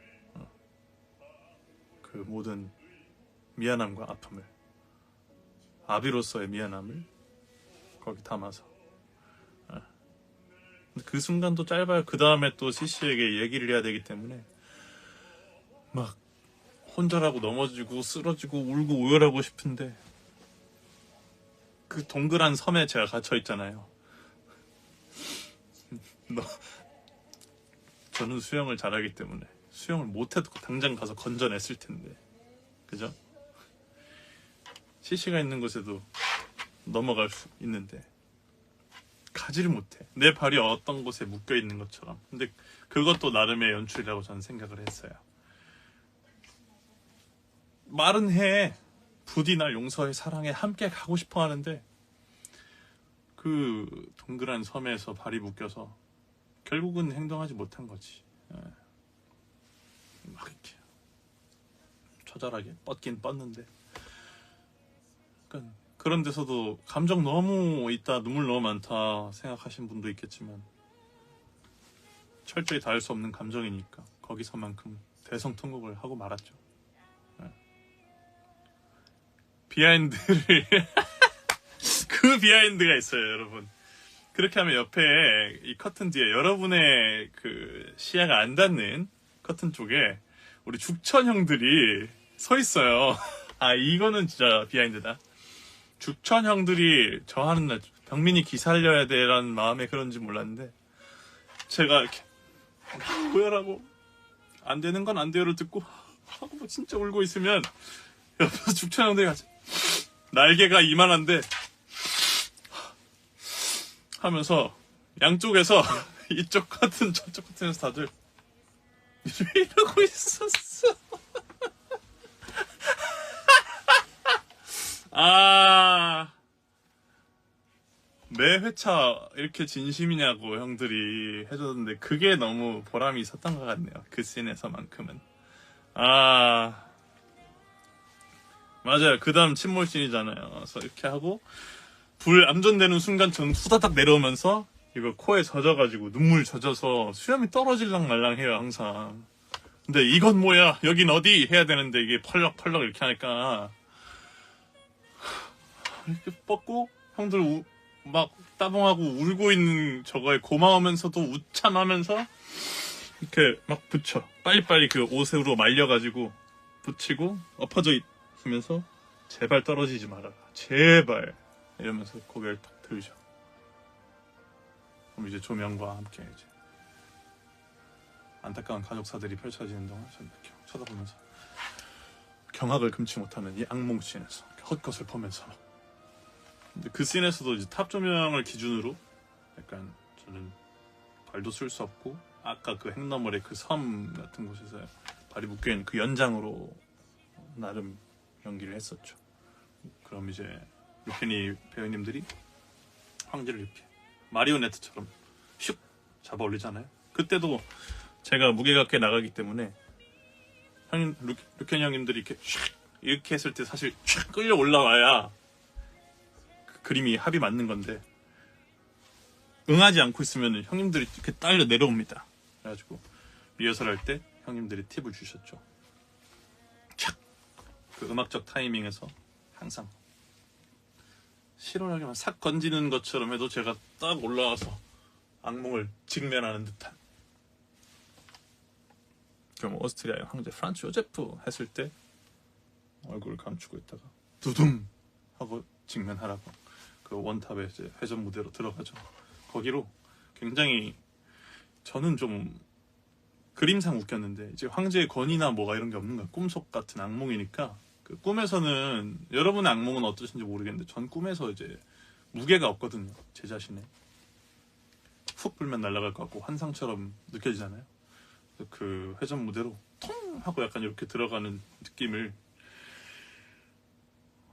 그 모든 미안함과 아픔을, 아비로서의 미안함을 거기 담아서. 그 순간도 짧아요. 그 다음에 또 CC에게 얘기를 해야 되기 때문에 막 혼절하고 넘어지고 쓰러지고 울고 오열하고 싶은데 그 동그란 섬에 제가 갇혀 있잖아요. 저는 수영을 잘하기 때문에 수영을 못해도 당장 가서 건져냈을 텐데, 그죠? CC가 있는 곳에도 넘어갈 수 있는데 가지를 못해. 내 발이 어떤 곳에 묶여 있는 것처럼. 근데 그것도 나름의 연출이라고 저는 생각을 했어요. 말은 해. 부디 날 용서해, 사랑해, 함께 가고 싶어 하는데 그 동그란 섬에서 발이 묶여서 결국은 행동하지 못한 거지. 막 이렇게 처절하게 뻗긴 뻗는데, 그러니까 그런 데서도 감정 너무 있다, 눈물 너무 많다 생각하시는 분도 있겠지만 철저히 닿을 수 없는 감정이니까 거기서만큼 대성통곡을 하고 말았죠. 비하인드를 그 비하인드가 있어요, 여러분. 그렇게 하면 옆에 이 커튼 뒤에 여러분의 그 시야가 안 닿는 커튼 쪽에 우리 죽천 형들이 서 있어요. 아, 이거는 진짜 비하인드다. 죽천 형들이 저 하는 날 병민이 기 살려야 돼라는 마음에 그런지 몰랐는데 제가 이렇게 고열하고 안 되는 건 안 돼요를 듣고 하고 뭐 진짜 울고 있으면 옆에서 죽천 형들이 같이 날개가 이만한데 하면서 양쪽에서 이쪽 커튼 저쪽 커튼에서 다들 이러고 있었어. 아, 매 회차 이렇게 진심이냐고 형들이 해줬는데 그게 너무 보람이 있었던 것 같네요. 그 씬에서만큼은. 아, 맞아요. 그 다음 침몰씬이잖아요. 그래서 이렇게 하고 불 암전되는 순간 전 후다닥 내려오면서 이거 코에 젖어가지고 눈물 젖어서 수염이 떨어질랑 말랑 해요, 항상. 근데 이건 뭐야, 여긴 어디 해야 되는데 이게 펄럭펄럭 이렇게 하니까 이렇게 뻗고 형들 막 따봉하고 울고 있는 저거에 고마우면서도 우참하면서 이렇게 막 붙여. 빨리빨리 그 옷으로 말려가지고 붙이고 엎어져 있으면서 제발 떨어지지 마라, 제발, 이러면서 고개를 탁 들죠. 그럼 이제 조명과 함께 이제 안타까운 가족사들이 펼쳐지는 동안 저는 이렇게 쳐다보면서 경악을 금치 못하는 이 악몽 씬에서 헛것을 보면서. 근데 그 씬에서도 이제 탑 조명을 기준으로 약간 저는 발도 쓸 수 없고 아까 그 행너멀의 그 섬 같은 곳에서 발이 묶여있는 그 연장으로 나름 연기를 했었죠. 그럼 이제 루피니 배우님들이 황제를 이렇게 마리오네트처럼 슉 잡아 올리잖아요. 그때도 제가 무게가 꽤 나가기 때문에 루켄 형님들이 이렇게 슉 이렇게 했을 때 사실 슉 끌려 올라와야 그 그림이 합이 맞는 건데 응하지 않고 있으면 형님들이 이렇게 딸려 내려옵니다. 그래가지고 리허설 할 때 형님들이 팁을 주셨죠. 착! 그 음악적 타이밍에서 항상 실오라기만 싹 건지는 것처럼 해도 제가 딱 올라와서 악몽을 직면하는 듯한. 그럼 오스트리아의 황제 프란츠 요제프 했을 때 얼굴을 감추고 있다가 두둠 하고 직면하라고 그 원탑의 이제 회전 무대로 들어가죠. 거기로 굉장히 저는 좀 그림상 웃겼는데 이제 황제의 권위나 뭐가 이런 게 없는 거야. 꿈속 같은 악몽이니까. 그 꿈에서는 여러분의 악몽은 어떠신지 모르겠는데 전 꿈에서 이제 무게가 없거든요. 제 자신에 훅 불면 날아갈 것 같고 환상처럼 느껴지잖아요. 그 회전 무대로 통 하고 약간 이렇게 들어가는 느낌을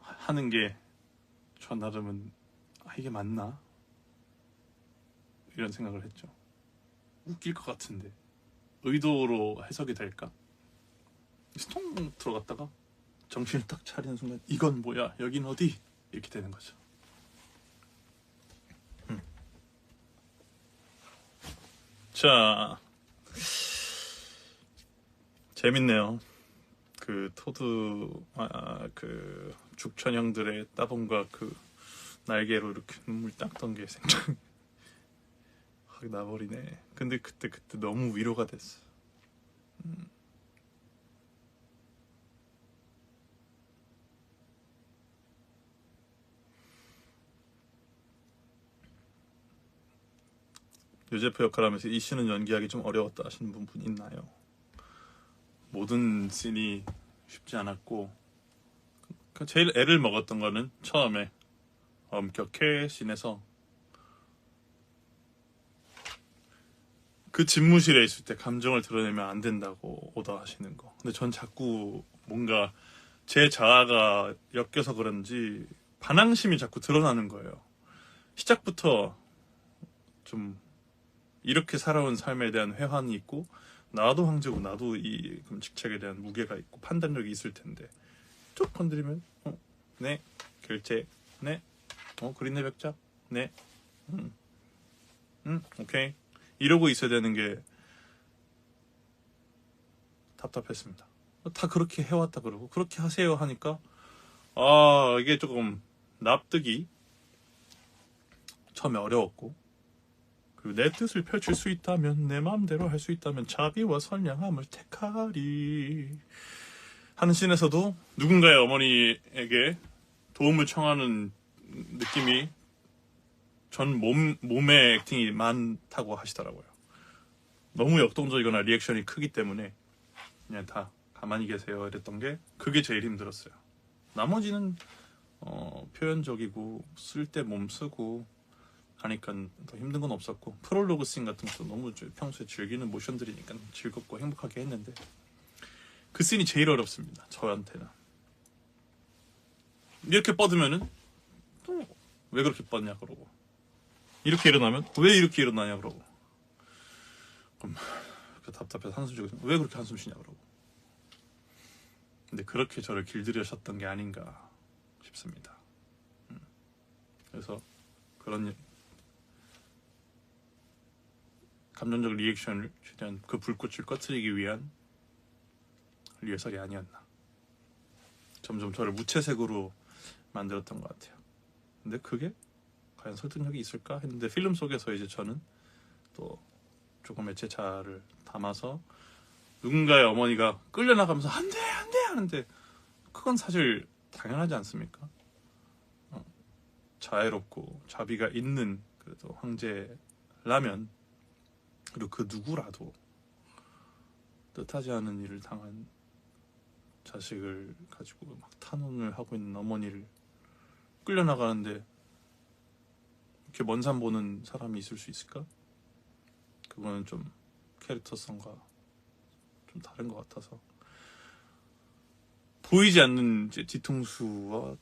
하는 게 저 나름은 이게 맞나? 이런 생각을 했죠. 웃길 것 같은데 의도로 해석이 될까? 통 들어갔다가 정신을 딱 차리는 순간 이건 뭐야? 여긴 어디? 이렇게 되는 거죠. 자, 재밌네요. 그 토드 그 죽천형들의 따봉과 그 날개로 이렇게 눈물 닦던 게 생각이 확 나버리네. 근데 그때 너무 위로가 됐어. 요제프 역할하면서 이 씬은 연기하기 좀 어려웠다 하시는 분 있나요? 모든 씬이 쉽지 않았고 제일 애를 먹었던 거는 처음에 엄격해 씬에서 그 집무실에 있을 때 감정을 드러내면 안 된다고 오더하시는 거. 근데 전 자꾸 뭔가 제 자아가 엮여서 그런지 반항심이 자꾸 드러나는 거예요. 시작부터 좀 이렇게 살아온 삶에 대한 회한이 있고 나도 황제고 나도 이 직책에 대한 무게가 있고 판단력이 있을 텐데 툭 건드리면 네 결제 네 그린의 벽작 네 오케이 이러고 있어야 되는 게 답답했습니다. 다 그렇게 해왔다 그러고 그렇게 하세요 하니까 이게 조금 납득이 처음에 어려웠고 그리고 내 뜻을 펼칠 수 있다면 내 마음대로 할 수 있다면 자비와 선량함을 택하리 하는 씬에서도 누군가의 어머니에게 도움을 청하는 느낌이 전 몸의 액팅이 많다고 하시더라고요. 너무 역동적이거나 리액션이 크기 때문에 그냥 다 가만히 계세요 이랬던 게 그게 제일 힘들었어요. 나머지는 표현적이고 쓸 때 몸 쓰고 하니까 더 힘든 건 없었고 프롤로그 씬 같은 것도 너무 평소에 즐기는 모션들이니까 즐겁고 행복하게 했는데 그 씬이 제일 어렵습니다. 저한테는. 이렇게 뻗으면은 또 왜 그렇게 뻗냐 그러고 이렇게 일어나면 왜 이렇게 일어나냐 그러고 그럼 답답해서 한숨 쉬고 왜 그렇게 한숨 쉬냐 그러고 근데 그렇게 저를 길들여셨던 게 아닌가 싶습니다. 그래서 그런 감정적 리액션을 최대한 그 불꽃을 꺼트리기 위한 리허설이 아니었나. 점점 저를 무채색으로 만들었던 것 같아요. 근데 그게 과연 설득력이 있을까 했는데 필름 속에서 이제 저는 또 조금의 제 자아를 담아서 누군가의 어머니가 끌려나가면서 안 돼 하는데 그건 사실 당연하지 않습니까? 자애롭고 자비가 있는 그래도 황제라면 그리고 그 누구라도 뜻하지 않은 일을 당한 자식을 가지고 막 탄원을 하고 있는 어머니를 끌려나가는데 이렇게 먼 산 보는 사람이 있을 수 있을까? 그거는 좀 캐릭터성과 좀 다른 것 같아서 보이지 않는 이제 뒤통수와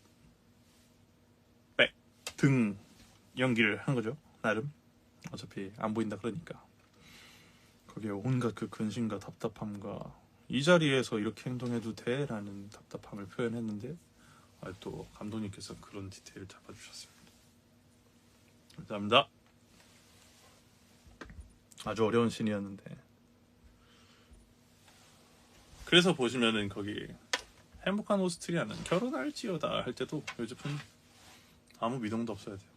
백, 등 연기를 한 거죠. 나름 어차피 안 보인다 그러니까 거기에 온갖 그 근심과 답답함과 이 자리에서 이렇게 행동해도 돼? 라는 답답함을 표현했는데 또 감독님께서 그런 디테일을 잡아주셨습니다. 감사합니다. 아주 어려운 씬이었는데 그래서 보시면은 거기 행복한 오스트리아는 결혼할지어다 할 때도 요즘은 아무 미동도 없어야 돼요.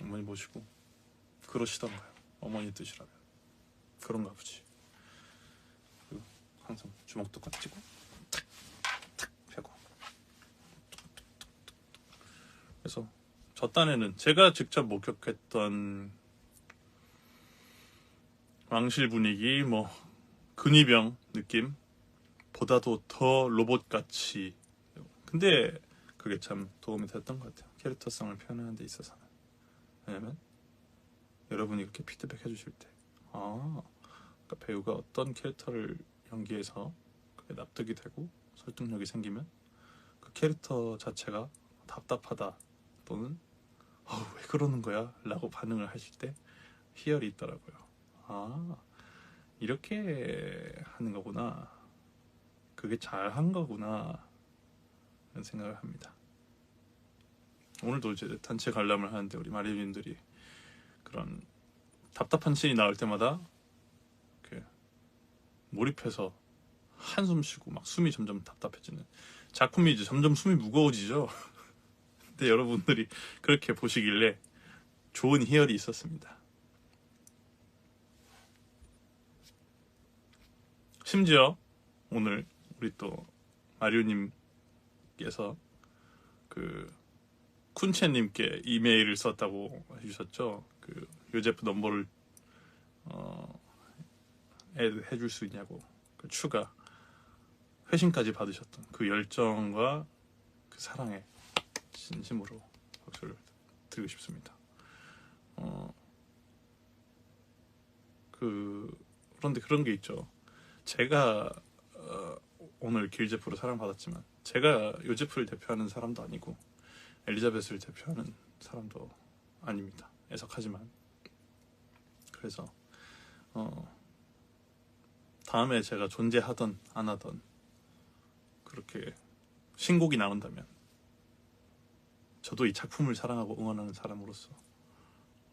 어머니 모시고 그러시던가요. 어머니 뜻이라면 그런가 보지. 그리고 항상 주먹도 깍지고 탁탁 펴고 그래서 저 딴에는 제가 직접 목격했던 왕실 분위기, 뭐 근위병 느낌 보다도 더 로봇같이. 근데 그게 참 도움이 됐던 것 같아요. 캐릭터성을 표현하는 데 있어서는. 왜냐면 여러분이 그렇게 피드백 해주실 때, 그러니까 배우가 어떤 캐릭터를 연기해서 그게 납득이 되고 설득력이 생기면 그 캐릭터 자체가 답답하다 또는 왜 그러는 거야? 라고 반응을 하실 때 희열이 있더라고요. 이렇게 하는 거구나. 그게 잘한 거구나. 이런 생각을 합니다. 오늘도 이제 단체 관람을 하는데 우리 마리오님들이 그런 답답한 씬이 나올 때마다 이렇게 몰입해서 한숨 쉬고 막 숨이 점점 답답해지는 작품이 이제 점점 숨이 무거워지죠. 근데 여러분들이 그렇게 보시길래 좋은 희열이 있었습니다. 심지어 오늘 우리 또 마리오님께서 그 쿤체님께 이메일을 썼다고 해주셨죠. 그 요제프 넘버를 해줄 수 있냐고. 그 추가 회신까지 받으셨던 그 열정과 그 사랑에 진심으로 박수를 드리고 싶습니다. 그런데 그런 게 있죠. 제가 오늘 길제프로 사랑받았지만 제가 요제프를 대표하는 사람도 아니고 엘리자베스를 대표하는 사람도 아닙니다. 애석하지만. 그래서 다음에 제가 존재하던 안 하던 그렇게 신곡이 나온다면 저도 이 작품을 사랑하고 응원하는 사람으로서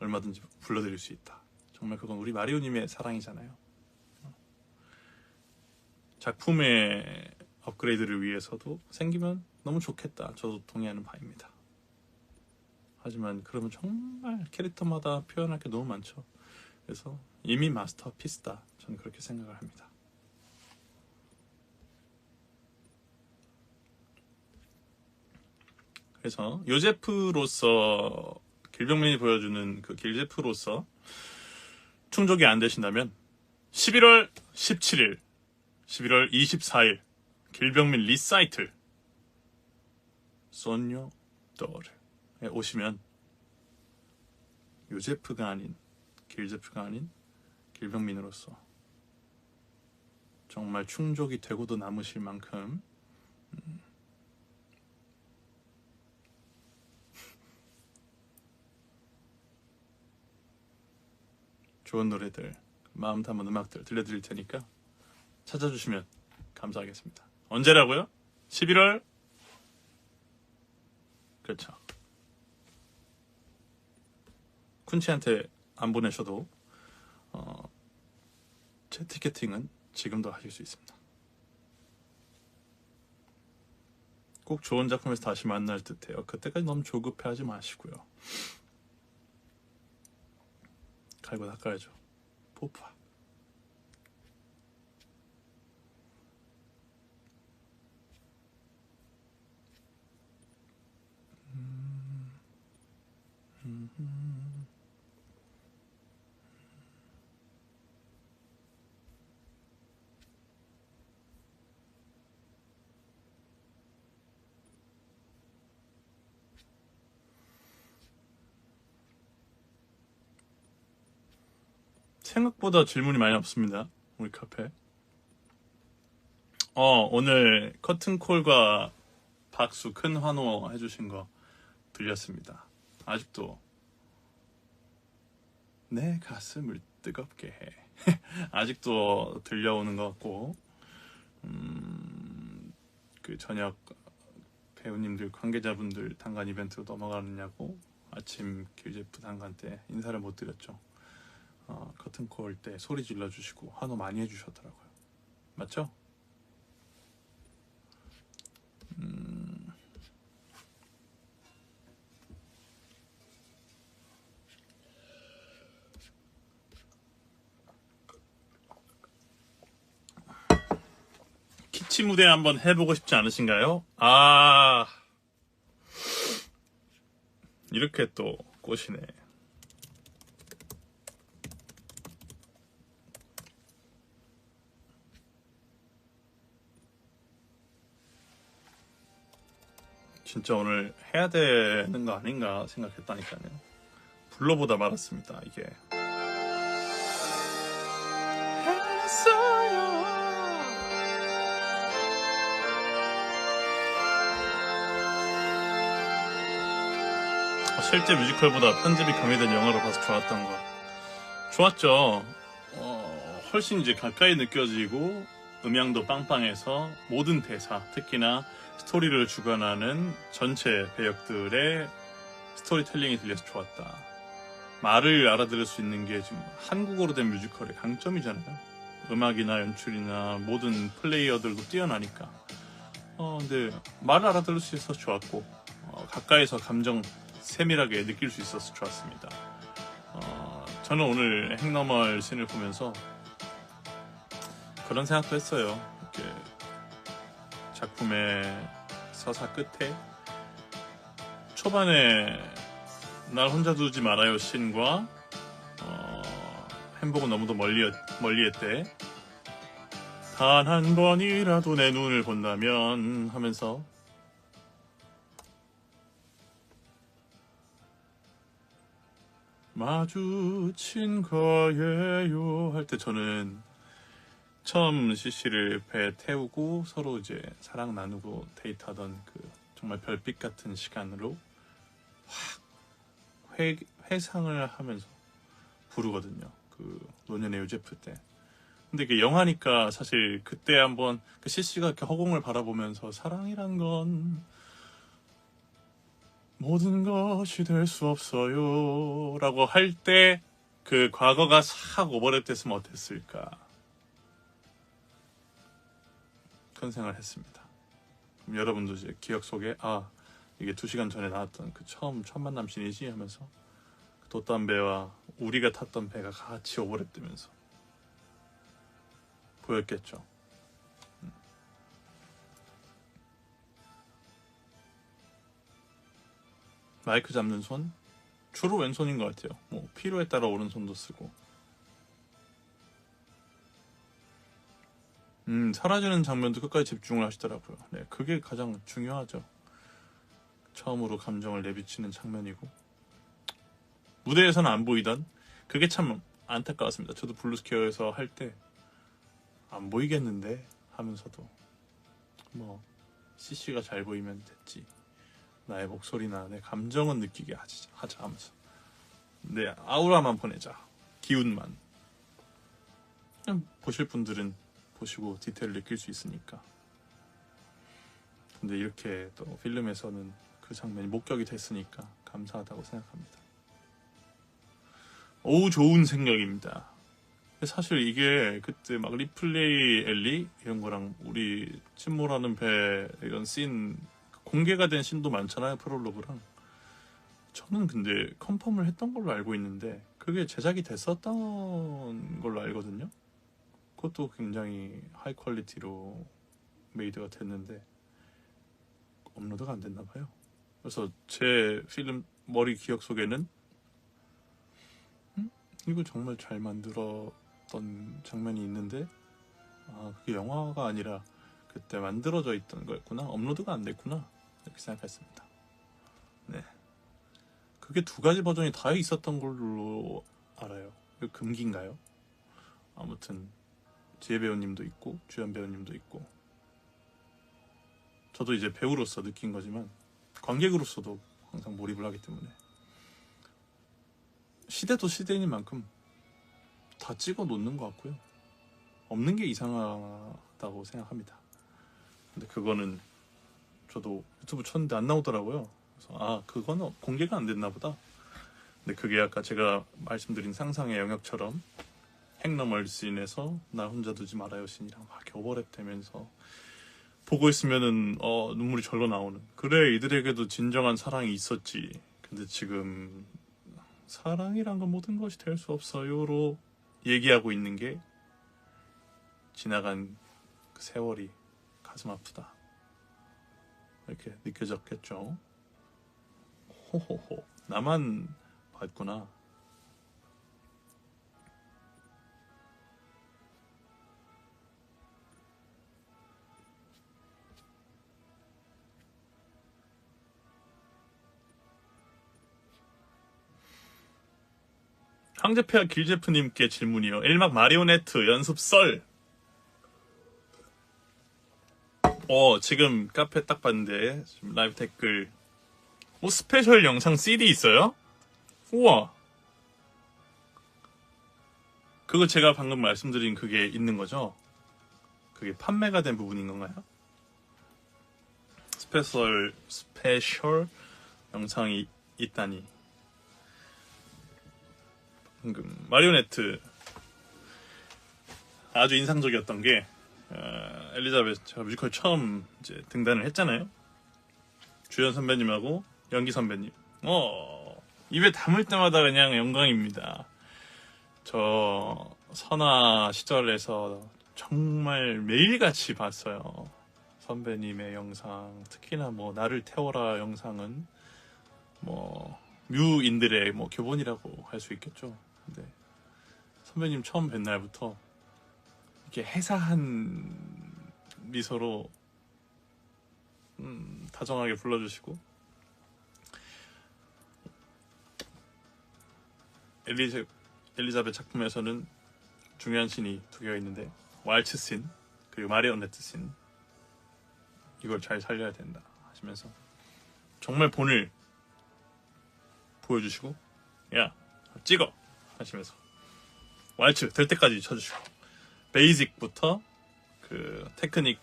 얼마든지 불러드릴 수 있다. 정말 그건 우리 마리오님의 사랑이잖아요. 작품의 업그레이드를 위해서도 생기면 너무 좋겠다. 저도 동의하는 바입니다. 하지만 그러면 정말 캐릭터마다 표현할 게 너무 많죠. 그래서 이미 마스터피스다. 저는 그렇게 생각을 합니다. 그래서 요제프로서 길병민이 보여주는 그 길제프로서 충족이 안 되신다면 11월 17일, 11월 24일 길병민 리사이틀 소뇨 도르에 오시면 요제프가 아닌 길제프가 아닌 길병민으로서 정말 충족이 되고도 남으실 만큼 좋은 노래들, 마음 담은 음악들 들려드릴 테니까 찾아주시면 감사하겠습니다. 언제라고요? 11월? 그렇죠. 쿤치한테 안 보내셔도 제 티켓팅은 지금도 하실 수 있습니다. 꼭 좋은 작품에서 다시 만날 듯해요. 그때까지 너무 조급해하지 마시고요. 갈고 닦아야죠. 포파. 생각보다 질문이 많이 없습니다. 우리 카페. 오늘 커튼콜과 박수 큰 환호 해주신 거 들렸습니다. 아직도 내 가슴을 뜨겁게 해. 아직도 들려오는 것 같고 그 저녁 배우님들 관계자분들 단관 이벤트로 넘어가느냐고 아침 길제프 단관 때 인사를 못 드렸죠. 커튼콜 때 소리 질러주시고 환호 많이 해주셨더라고요. 맞죠? 키치 무대 한번 해보고 싶지 않으신가요? 이렇게 또 꼬시네. 진짜 오늘 해야 되는 거 아닌가 생각했다니까요. 불러보다 말았습니다. 이게 실제 뮤지컬보다 편집이 가미된 영화로 봐서 좋았던 거. 좋았죠. 훨씬 이제 가까이 느껴지고 음향도 빵빵해서 모든 대사, 특히나 스토리를 주관하는 전체 배역들의 스토리텔링이 들려서 좋았다. 말을 알아들을 수 있는 게 지금 한국어로 된 뮤지컬의 강점이잖아요. 음악이나 연출이나 모든 플레이어들도 뛰어나니까. 근데 말을 알아들을 수 있어서 좋았고, 가까이서 감정 세밀하게 느낄 수 있어서 좋았습니다. 저는 오늘 행너멀 씬을 보면서 그런 생각도 했어요. 이렇게 작품의 서사 끝에 초반에 날 혼자 두지 말아요 씬과 행복은 너무도 멀리했대. 단 한 번이라도 내 눈을 본다면 하면서 마주친 거예요 할 때 저는 처음 CC를 배에 태우고 서로 이제 사랑 나누고 데이트하던 그 정말 별빛 같은 시간으로 확 회상을 하면서 부르거든요. 그 노년의 요제프 때. 근데 이게 영화니까 사실 그때 한번 그 CC가 이렇게 허공을 바라보면서 사랑이란 건 모든 것이 될 수 없어요 라고 할 때 그 과거가 싹 오버랩 됐으면 어땠을까 그런 생각을 했습니다. 그럼 여러분도 이제 기억 속에 이게 2시간 전에 나왔던 그 첫 만남 씬이지 하면서 그 돛담배와 우리가 탔던 배가 같이 오버랩 되면서 보였겠죠. 마이크 잡는 손 주로 왼손인 것 같아요. 뭐 필요에 따라 오른손도 쓰고. 사라지는 장면도 끝까지 집중을 하시더라고요. 네, 그게 가장 중요하죠. 처음으로 감정을 내비치는 장면이고 무대에서는 안 보이던 그게 참 안타까웠습니다. 저도 블루스퀘어에서 할 때 안 보이겠는데 하면서도 뭐 CC가 잘 보이면 됐지. 나의 목소리나 내 감정은 느끼게 하자 하면서 내 아우라만 보내자. 기운만. 그냥 보실 분들은 보시고 디테일을 느낄 수 있으니까. 근데 이렇게 또 필름에서는 그 장면이 목격이 됐으니까 감사하다고 생각합니다. 오우 좋은 생각입니다. 사실 이게 그때 막 리플레이 엘리 이런 거랑 우리 침몰하는 배 이런 씬 공개가 된 씬도 많잖아요. 프롤로그랑. 저는 근데 컨펌을 했던 걸로 알고 있는데 그게 제작이 됐었던 걸로 알거든요. 그것도 굉장히 하이 퀄리티로 메이드가 됐는데 업로드가 안 됐나 봐요. 그래서 제 필름 머리 기억 속에는 이거 정말 잘 만들었던 장면이 있는데 그게 영화가 아니라 그때 만들어져 있던 거였구나. 업로드가 안 됐구나. 이렇게 생각했습니다. 네. 그게 2가지 버전이 다 있었던 걸로 알아요. 금기인가요? 아무튼 지혜 배우님도 있고 주연 배우님도 있고 저도 이제 배우로서 느낀 거지만 관객으로서도 항상 몰입을 하기 때문에 시대도 시대인 만큼 다 찍어 놓는 것 같고요. 없는 게 이상하다고 생각합니다. 근데 그거는 저도 유튜브 쳤는데 안 나오더라고요. 그래서 그거는 공개가 안 됐나 보다. 근데 그게 아까 제가 말씀드린 상상의 영역처럼 행너멀 씬에서 나 혼자 두지 말아요 씬이랑 막 이렇게 오버랩 되면서 보고 있으면은 눈물이 절로 나오는. 그래 이들에게도 진정한 사랑이 있었지. 근데 지금 사랑이란 건 모든 것이 될 수 없어요로 얘기하고 있는 게 지나간 그 세월이 가슴 아프다 이렇게 느껴졌겠죠. 호호호 나만 봤구나. 황제폐하 길제프님께 질문이요. 일막 마리오네트 연습 썰. 지금 카페 딱 봤는데 지금 라이브 댓글. 스페셜 영상 CD 있어요? 우와. 그거 제가 방금 말씀드린 그게 있는 거죠? 그게 판매가 된 부분인 건가요? 스페셜 영상이 있다니. 방금 마리오네트 아주 인상적이었던 게 엘리자베스 제가 뮤지컬 처음 이제 등단을 했잖아요. 주연 선배님하고 연기 선배님. 입에 담을 때마다 그냥 영광입니다. 저 선화 시절에서 정말 매일같이 봤어요. 선배님의 영상, 특히나 뭐 나를 태워라 영상은 뭐 뮤인들의 뭐 교본이라고 할 수 있겠죠. 근데 선배님 처음 뵌 날부터 이렇게 해사한 미소로 다정하게 불러주시고 엘리자베 작품에서는 중요한 씬이 두 개가 있는데 왈츠 씬 그리고 마리오네트 씬 이걸 잘 살려야 된다 하시면서 정말 본을 보여주시고 야 찍어 하시면서 왈츠 될 때까지 쳐주시고 베이직부터 그 테크닉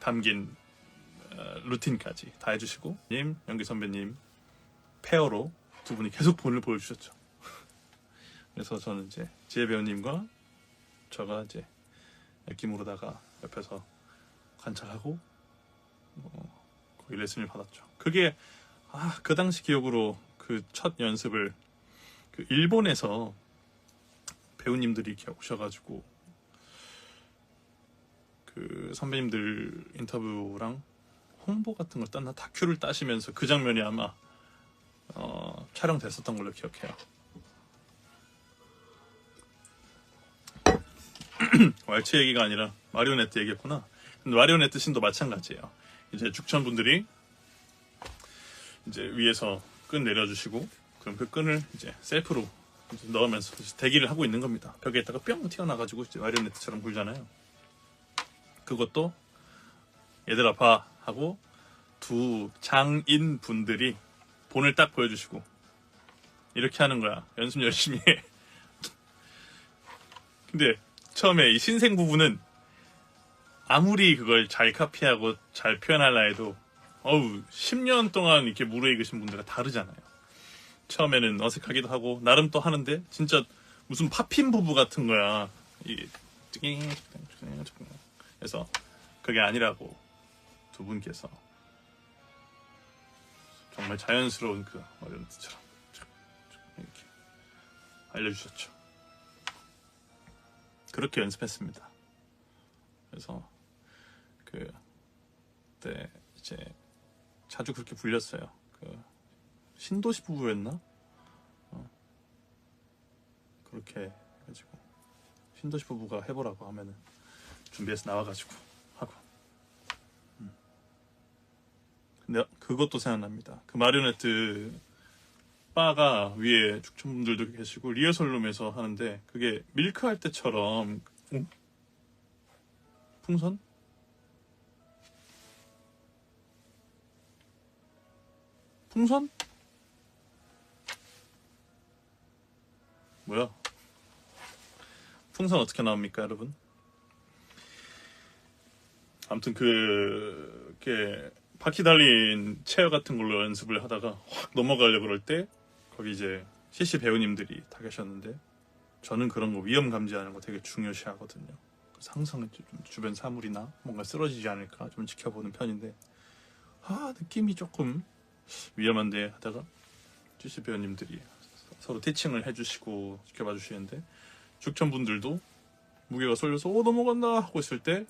담긴 루틴까지 다 해주시고 님 연기 선배님 페어로 두 분이 계속 본을 보여주셨죠. 그래서 저는 이제 지혜 배우님과 저가 이제 느낌으로다가 옆에서 관찰하고 거기 레슨을 받았죠. 그게 그 당시 기억으로 그 첫 연습을 그 일본에서 배우님들이 이렇게 오셔가지고 그 선배님들 인터뷰랑 홍보 같은 걸 땄나 다큐를 따시면서 그 장면이 아마 촬영됐었던 걸로 기억해요. 왈츠 얘기가 아니라 마리오네트 얘기했구나. 근데 마리오네트 씬도 마찬가지예요. 이제 죽천분들이 이제 위에서 끈 내려주시고 그럼 그 끈을 이제 셀프로 이제 넣으면서 대기를 하고 있는 겁니다. 벽에다가 뿅 튀어나가지고 이제 마리오네트처럼 굴잖아요. 그것도 얘들아 봐 하고 두 장인 분들이 본을 딱 보여주시고 이렇게 하는 거야. 연습 열심히 해. 근데 처음에 이 신생 부부는 아무리 그걸 잘 카피하고 잘 표현하려 해도 10년 동안 이렇게 무르익으신 분들과 다르잖아요. 처음에는 어색하기도 하고 나름 또 하는데 진짜 무슨 팝핀 부부 같은 거야. 그래서 그게 아니라고 두 분께서 정말 자연스러운 그 마리오네트처럼 이렇게 알려주셨죠. 그렇게 연습했습니다. 그래서 그때 이제 자주 그렇게 불렸어요. 그 신도시 부부였나? 그렇게 해가지고 신도시 부부가 해보라고 하면은 준비해서 나와가지고 하고. 근데 그것도 생각납니다. 그 마리오네트 바가 위에 죽천분들도 계시고 리허설룸에서 하는데 그게 밀크 할 때처럼 풍선? 풍선? 뭐야? 풍선 어떻게 나옵니까, 여러분? 아무튼 그게 바퀴 달린 체어 같은 걸로 연습을 하다가 확 넘어가려고 그럴 때 거기 이제 CC 배우님들이 다 계셨는데 저는 그런 거 위험 감지하는 거 되게 중요시하거든요. 그래서 항상 좀 주변 사물이나 뭔가 쓰러지지 않을까 좀 지켜보는 편인데 느낌이 조금 위험한데 하다가 CC 배우님들이 서로 티칭을 해주시고 지켜봐 주시는데 죽천분들도 무게가 쏠려서 넘어간다 하고 있을 때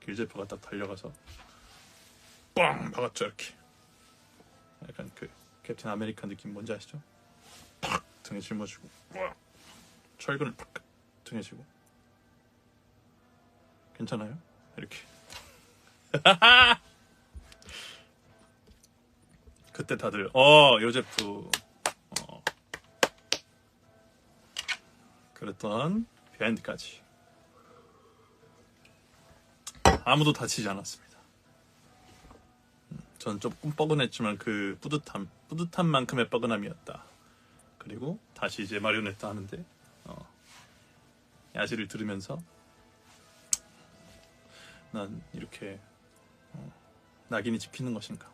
길제프가 딱 달려가서 빵 박았죠. 이렇게 약간 그 캡틴 아메리카 느낌 뭔지 아시죠? 팍 등에 짊어지고 철근을 팍 등에 지고 괜찮아요? 이렇게 그때 다들 요제프 그랬던 비하인드까지. 아무도 다치지 않았습니다. 전 조금 뻐근했지만 그 뿌듯함만큼의 뻐근함이었다. 그리고 다시 이제 마리오네트 하는데 야지를 들으면서 난 이렇게 낙인이 찍히는 것인가,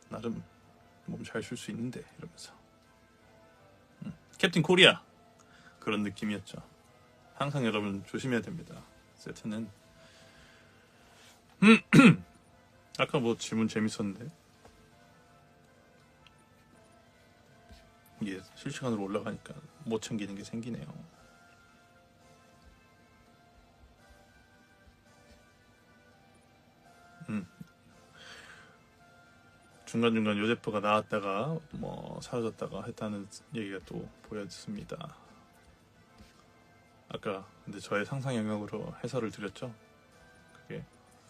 나름 몸 잘 쉴 수 있는데 이러면서 캡틴 코리아 그런 느낌이었죠. 항상 여러분 조심해야 됩니다. 세트는 아까 뭐 질문 재밌었는데 이게 실시간으로 올라가니까 못 챙기는 게 생기네요. 중간중간 요제프가 나왔다가 뭐 사라졌다가 했다는 얘기가 또 보였습니다. 아까 근데 저의 상상 영역으로 해설을 드렸죠. 그게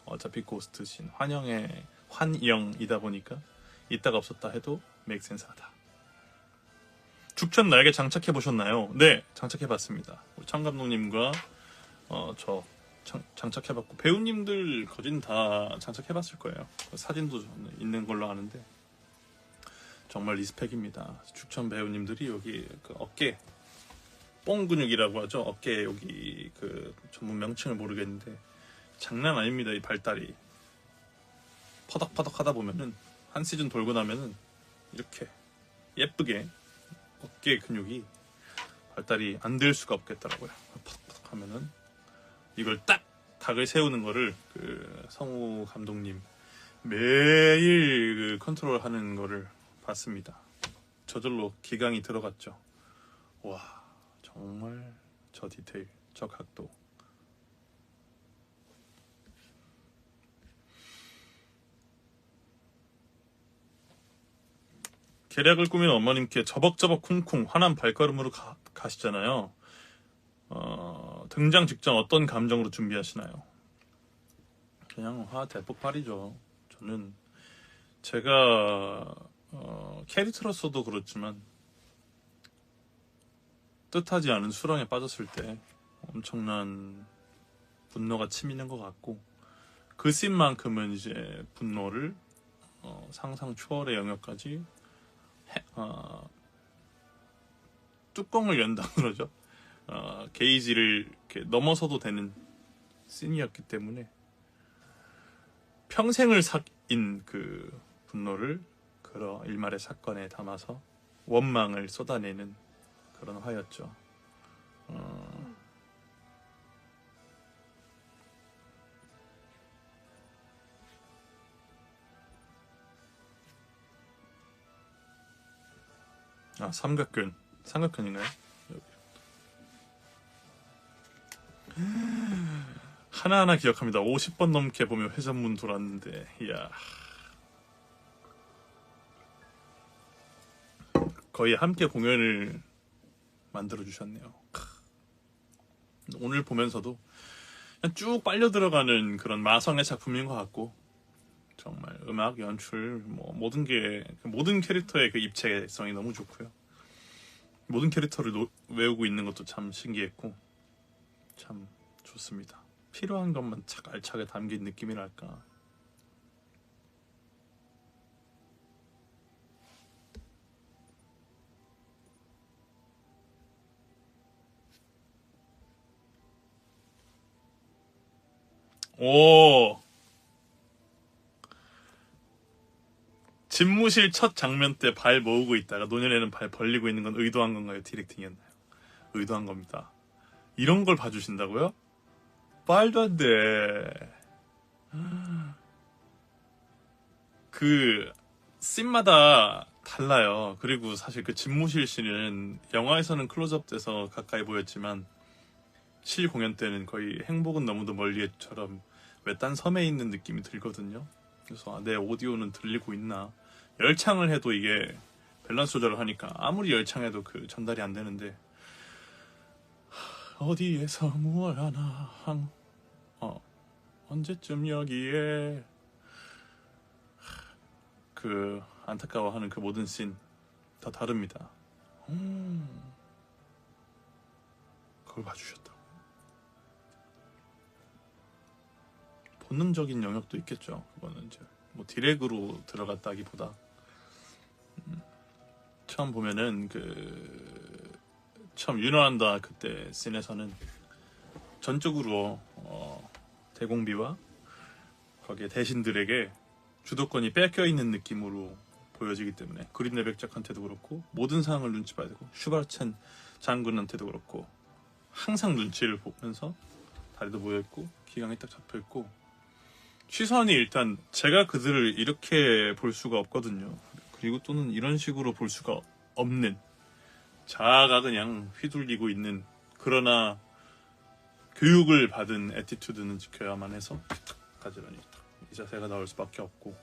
어차피 고스트신 환영의 환영이다 보니까 있다가 없었다 해도 맥센스하다. 죽천 날개 장착해 보셨나요? 네, 장착해 봤습니다. 우리 청 감독님과 저 장착해봤고 배우님들 거진 다 장착해봤을 거예요. 사진도 있는 걸로 아는데 정말 리스펙입니다. 죽천 배우님들이 여기 그 어깨 뽕 근육이라고 하죠. 어깨 여기 그 전문 명칭을 모르겠는데 장난 아닙니다. 이 발달이 퍼덕퍼덕 하다 보면은 한 시즌 돌고 나면은 이렇게 예쁘게 어깨 근육이 발달이 안 될 수가 없겠더라고요. 퍼덕퍼덕 하면은 이걸 딱 각을 세우는 거를 그 성우 감독님 매일 그 컨트롤 하는 거를 봤습니다. 저절로 기강이 들어갔죠. 와, 정말 저 디테일, 저 각도. 계략을 꾸민 어머님께 저벅저벅 쿵쿵 환한 발걸음으로 가시잖아요. 등장 직전 어떤 감정으로 준비하시나요? 그냥 화 대폭발이죠. 저는 제가 캐릭터로서도 그렇지만 뜻하지 않은 수렁에 빠졌을 때 엄청난 분노가 치미는 것 같고 그 씬만큼은 이제 분노를 상상 초월의 영역까지 뚜껑을 연다 그러죠. 게이지를 이렇게 넘어서도 되는 씬이었기 때문에 평생을 삭인 그 분노를 그런 일말의 사건에 담아서 원망을 쏟아내는 그런 화였죠. 삼각근인가요? 하나하나 기억합니다. 50번 넘게 보며 회전문 돌았는데, 이야. 거의 함께 공연을 만들어주셨네요. 오늘 보면서도 그냥 쭉 빨려 들어가는 그런 마성의 작품인 것 같고, 정말 음악, 연출, 뭐 모든 캐릭터의 그 입체성이 너무 좋고요. 모든 캐릭터를 외우고 있는 것도 참 신기했고, 참 좋습니다. 필요한 것만 착 알차게 담긴 느낌이랄까. 오! 집무실 첫 장면 때 발 모으고 있다가 노년에는 발 벌리고 있는 건 의도한 건가요? 디렉팅이었나요? 의도한 겁니다. 이런 걸 봐주신다고요? 말도 안 돼. 그 씬마다 달라요. 그리고 사실 그 집무실 씬은 영화에서는 클로즈업 돼서 가까이 보였지만 실 공연 때는 거의 행복은 너무도 멀리처럼 외딴 섬에 있는 느낌이 들거든요. 그래서 내 오디오는 들리고 있나, 열창을 해도 이게 밸런스 조절을 하니까 아무리 열창해도 그 전달이 안 되는데 어디에서 무얼 하나 언제쯤 여기에 그 안타까워하는 그 모든 씬 다 다릅니다. 그걸 봐주셨다고. 본능적인 영역도 있겠죠. 그거는 이제 뭐 디렉으로 들어갔다기보다 처음 보면은 처음 유노한다 그때 씬에서는 전적으로 대공비와 거기에 대신들에게 주도권이 뺏겨 있는 느낌으로 보여지기 때문에 그린 레벡작한테도 그렇고 모든 상황을 눈치 봐야 되고 슈바르첸 장군한테도 그렇고 항상 눈치를 보면서 다리도 모여있고 기강이 딱 잡혀있고 시선이 일단 제가 그들을 이렇게 볼 수가 없거든요. 그리고 또는 이런 식으로 볼 수가 없는 자아가 그냥 휘둘리고 있는 그러나 교육을 받은 애티튜드는 지켜야만 해서 가지런히 이 자세가 나올 수밖에 없고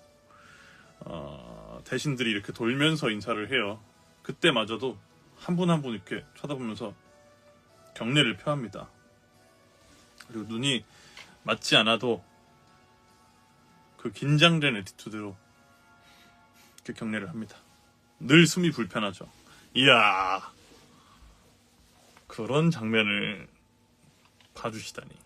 대신들이 이렇게 돌면서 인사를 해요. 그때마저도 한 분 한 분 이렇게 쳐다보면서 경례를 표합니다. 그리고 눈이 맞지 않아도 그 긴장된 애티튜드로 이렇게 경례를 합니다. 늘 숨이 불편하죠. 이야, 그런 장면을 봐주시다니.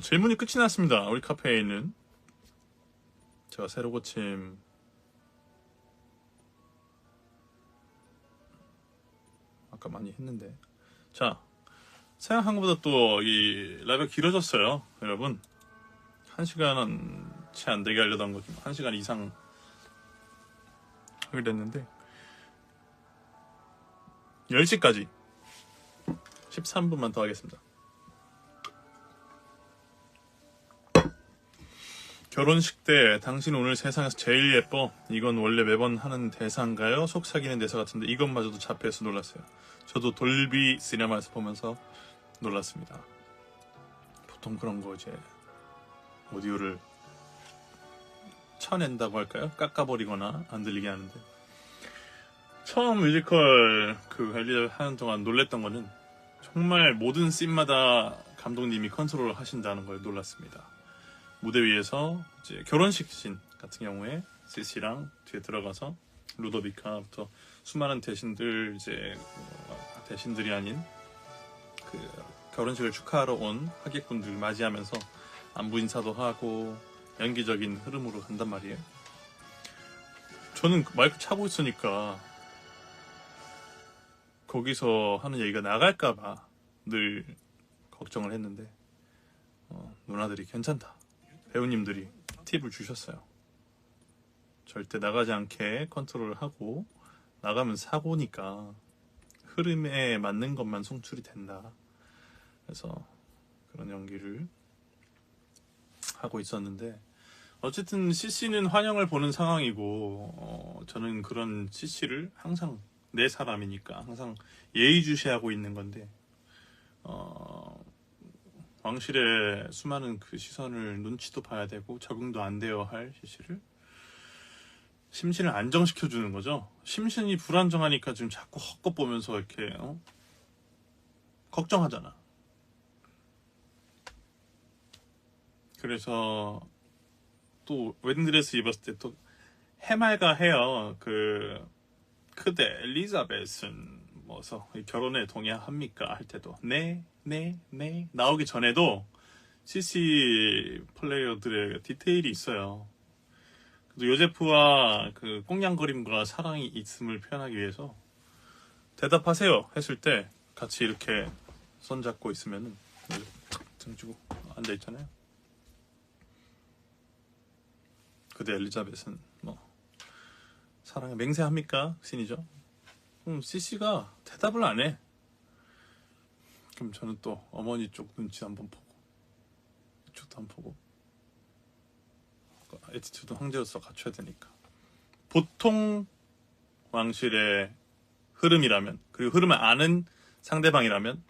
질문이 끝이 났습니다. 우리 카페에 있는 제가 새로 고침 아까 많이 했는데, 자, 생각한 것보다 또 이 라이브가 길어졌어요. 여러분 1시간은 채 안 되게 하려던 거죠. 1시간 이상 하게 됐는데 10시까지 13분만 더 하겠습니다. 결혼식 때 당신 오늘 세상에서 제일 예뻐. 이건 원래 매번 하는 대사인가요? 속삭이는 대사 같은데 이것마저도 잡혀서 놀랐어요. 저도 돌비 시네마에서 보면서 놀랐습니다. 보통 그런 거 이제 오디오를 쳐낸다고 할까요? 깎아버리거나 안 들리게 하는데 처음 뮤지컬 엘리자베스 하는 동안 놀랬던 거는 정말 모든 씬마다 감독님이 컨트롤을 하신다는 거에 놀랐습니다. 무대 위에서 이제 결혼식 씬 같은 경우에 시시랑 뒤에 들어가서 루도비카부터 수많은 대신들 이제 대신들이 아닌 결혼식을 축하하러 온 하객분들 맞이하면서 안부 인사도 하고 연기적인 흐름으로 간단 말이에요. 저는 마이크 차고 있으니까 거기서 하는 얘기가 나갈까봐 늘 걱정을 했는데 누나들이 괜찮다. 배우님들이 팁을 주셨어요. 절대 나가지 않게 컨트롤을 하고 나가면 사고니까 흐름에 맞는 것만 송출이 된다. 그래서 그런 연기를 하고 있었는데 어쨌든 CC는 환영을 보는 상황이고 저는 그런 CC를 항상 내 사람이니까 항상 예의주시하고 있는 건데 왕실의 수많은 그 시선을 눈치도 봐야 되고 적응도 안 되어 할 CC를 심신을 안정시켜주는 거죠. 심신이 불안정하니까 지금 자꾸 헛것 보면서 이렇게 걱정하잖아. 그래서 또 웨딩드레스 입었을 때 또 해맑아 해요. 그대 엘리자베스는 뭐서 결혼에 동의합니까? 할 때도 네 나오기 전에도 CC 플레이어들의 디테일이 있어요. 요제프와 그 꽁냥거림과 사랑이 있음을 표현하기 위해서 대답하세요 했을 때 같이 이렇게 손잡고 있으면은 등 주고 앉아 있잖아요. 그대 엘리자벳은 뭐 사랑에 맹세합니까? 신이죠. CC가 대답을 안 해. 그럼 저는 또 어머니 쪽 눈치 한번 보고 이쪽도 한번 보고 애티튜드 황제로서 갖춰야 되니까. 보통 왕실의 흐름이라면 그리고 흐름을 아는 상대방이라면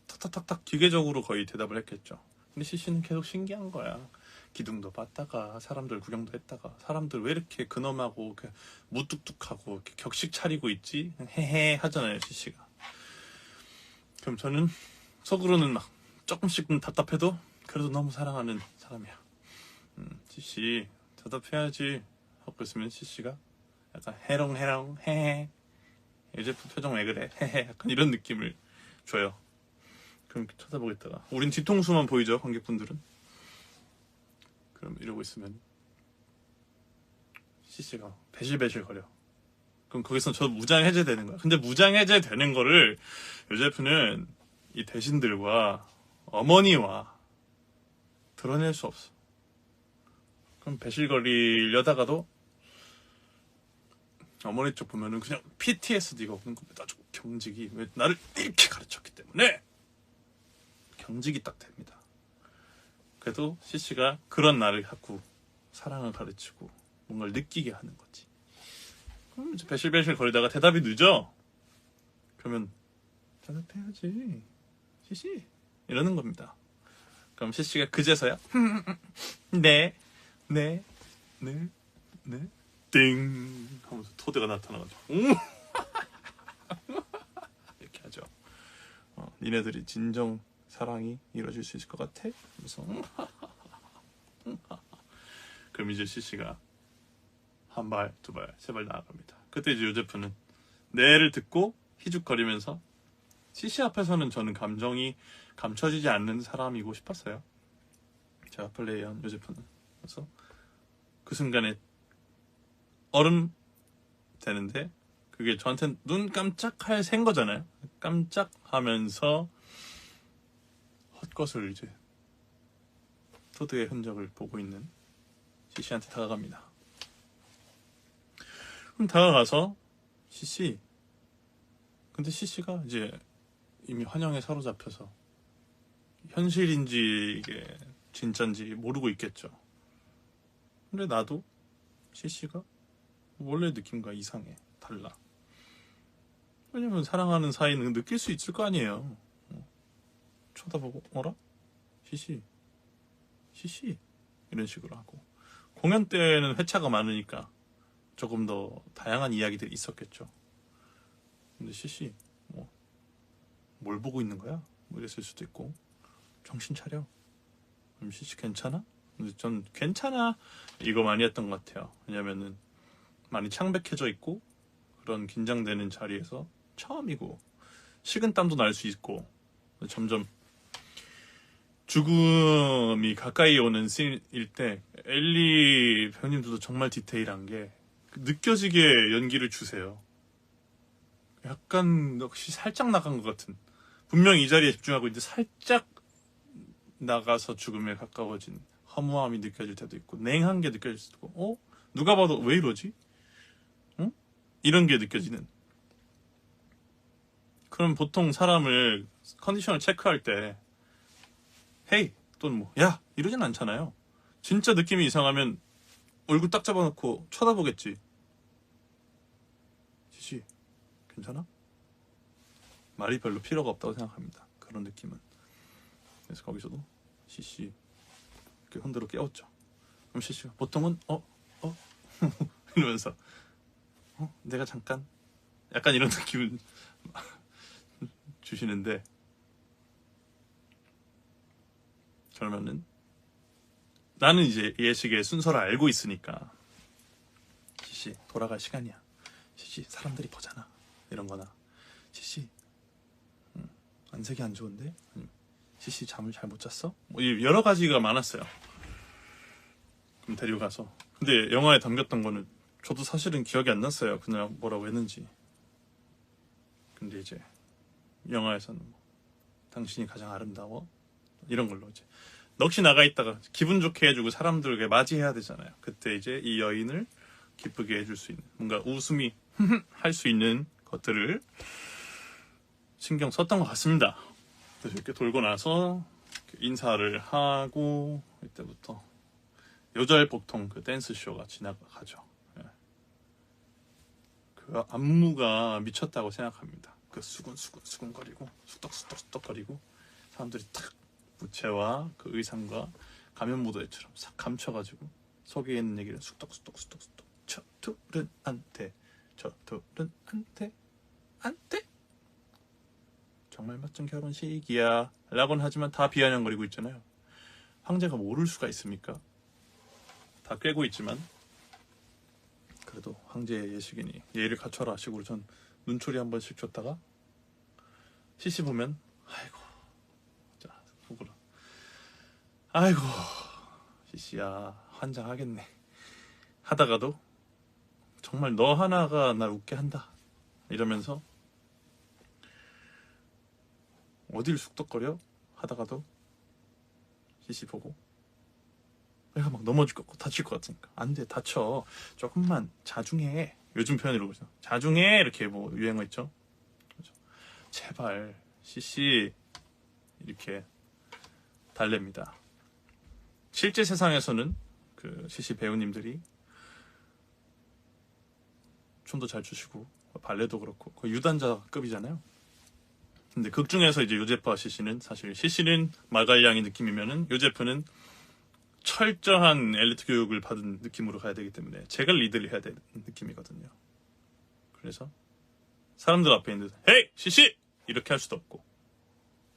탁탁탁탁 기계적으로 거의 대답을 했겠죠. 근데 CC는 계속 신기한 거야. 기둥도 봤다가 사람들 구경도 했다가 사람들 왜 이렇게 근엄하고 무뚝뚝하고 이렇게 격식 차리고 있지? 헤헤 하잖아요 CC가. 그럼 저는 속으로는 막 조금씩은 답답해도 그래도 너무 사랑하는 사람이야. CC 대답해야지 하고 있으면 CC가 약간 해롱해롱 헤헤 요제프 표정 왜 그래 헤헤 약간 이런 느낌을 줘요. 그럼 쳐다보겠다가 우린 뒤통수만 보이죠, 관객분들은. 그럼 이러고 있으면 CC가 배실배실 거려. 그럼 거기서 저 무장 해제되는 거야. 근데 무장 해제되는 거를 요제프는 이 대신들과 어머니와 드러낼 수 없어. 그럼 배실거리려다가도 어머니 쪽 보면은 그냥 PTSD가 오는 겁니다. 아주 경직이 왜 나를 이렇게 가르쳤기 때문에 경직이 딱 됩니다. 그래도 CC가 그런 나를 자꾸 사랑을 가르치고 뭔가를 느끼게 하는 거지. 그럼 이제 배실배실 거리다가 대답이 늦어. 그러면 대답해야지 CC 이러는 겁니다. 그럼 CC가 그제서야 네, 네, 네, 네, 띵 하면서 토드가 나타나가지고 이렇게 하죠. 니네들이 진정 사랑이 이루어질 수 있을 것 같아? 그래서 그럼 이제 CC가 한 발, 두 발, 세 발 나아갑니다. 그때 이제 요제프는 네를 듣고 희죽거리면서 CC 앞에서는 저는 감정이 감춰지지 않는 사람이고 싶었어요. 제가 플레이한 요제프는. 그래서 그 순간에 얼음 되는데 그게 저한테는 눈 깜짝할 생 거잖아요. 깜짝하면서 헛것을 이제 토드의 흔적을 보고 있는 CC한테 다가갑니다. 그럼 다가가서 CC 근데 CC가 이제 이미 환영에 사로잡혀서 현실인지 이게 진짠지 모르고 있겠죠. 근데 나도 CC가 원래 느낌과 이상해. 달라. 왜냐면 사랑하는 사이는 느낄 수 있을 거 아니에요. 쳐다보고 어라? CC 이런 식으로 하고 공연 때는 회차가 많으니까 조금 더 다양한 이야기들이 있었겠죠. 근데 CC 뭘 보고 있는 거야? 뭐 이랬을 수도 있고 정신 차려. 그럼 CC 괜찮아? 근데 전 괜찮아 이거 많이 했던 것 같아요. 왜냐면은 많이 창백해져 있고 그런 긴장되는 자리에서 처음이고 식은땀도 날 수 있고 점점 죽음이 가까이 오는 씬일 때 엘리 배우님들도 정말 디테일한 게 느껴지게 연기를 주세요. 약간 역시 살짝 나간 것 같은, 분명히 이 자리에 집중하고 있는데 살짝 나가서 죽음에 가까워진 허무함이 느껴질 때도 있고 냉한 게 느껴질 수도 있고 누가 봐도 왜 이러지? 응? 이런 게 느껴지는. 그럼 보통 사람을 컨디션을 체크할 때 헤이 또는 뭐 야 이러진 않잖아요. 진짜 느낌이 이상하면 얼굴 딱 잡아놓고 쳐다보겠지. 지시 괜찮아? 말이 별로 필요가 없다고 생각합니다. 그런 느낌은. 그래서 거기서도 CC 이렇게 흔들어 깨웠죠. 그럼 CC가 보통은 이러면서 내가 잠깐 약간 이런 느낌을 주시는데 그러면은 나는 이제 예식의 순서를 알고 있으니까 CC 돌아갈 시간이야. CC 사람들이 보잖아. 이런 거나 CC 안색이 안 좋은데? 아니면 CC 잠을 잘 못 잤어? 뭐 여러 가지가 많았어요. 그럼 데려가서 근데 영화에 담겼던 거는 저도 사실은 기억이 안 났어요. 그날 뭐라고 했는지. 근데 이제 영화에서는 당신이 가장 아름다워 이런 걸로 이제 넋이 나가 있다가 기분 좋게 해주고 사람들에게 맞이해야 되잖아요. 그때 이제 이 여인을 기쁘게 해줄 수 있는 뭔가 웃음이 할 수 있는 것들을 신경 썼던 것 같습니다. 그래서 이렇게 돌고 나서 인사를 하고 이때부터 요절 보통 그 댄스 쇼가 지나가죠. 그 안무가 미쳤다고 생각합니다. 그 수근수근거리고 쑥덕쑥덕거리고 사람들이 탁 부채와 그 의상과 가면 무도회처럼 싹 감춰가지고 속에 있는 얘기를 쑥덕쑥덕 저 둘은 안돼 저 둘은 안돼 정말 멋진 결혼식이야 라고는 하지만 다 비아냥거리고 있잖아요. 황제가 모를 수가 있습니까? 다 꿰고 있지만 그래도 황제의 예식이니 예의를 갖춰라 식으로 전 눈초리 한 번씩 줬다가 CC 보면 아이고 자 속으로 아이고 CC야 환장하겠네 하다가도 정말 너 하나가 날 웃게 한다 이러면서 어딜 쑥덕거려 하다가도 CC 보고 내가 막 넘어질 것 같고 다칠 것 같으니까 안돼 다쳐 조금만 자중해 요즘 표현으로 보죠 자중해 이렇게 뭐 유행어 있죠 그렇죠? 제발 CC 이렇게 달랩니다 실제 세상에서는 그 CC 배우님들이 춤도 잘 추시고 발레도 그렇고 거의 유단자급이잖아요 근데 극 중에서 이제 요제프와 CC는 사실 CC는 마갈량의 느낌이면은 요제프는 철저한 엘리트 교육을 받은 느낌으로 가야 되기 때문에 제가 리드를 해야 되는 느낌이거든요. 그래서 사람들 앞에 있는데 헤이! CC! 이렇게 할 수도 없고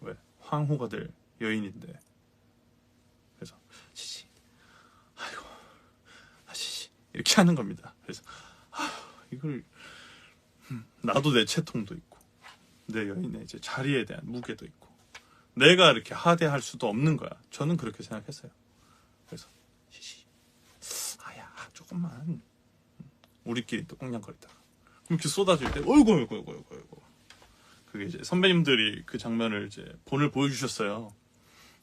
왜? 황후가 될 여인인데 그래서 CC 아이고 CC 이렇게 하는 겁니다. 그래서 이걸 나도 내 채통도 있고 내 여인의 이제 자리에 대한 무게도 있고 내가 이렇게 하대할 수도 없는 거야. 저는 그렇게 생각했어요. 그래서 시시 아야 조금만 우리끼리 또 꽁냥거리다가 이렇게 쏟아질 때 어이구 그게 이제 선배님들이 그 장면을 이제 본을 보여주셨어요.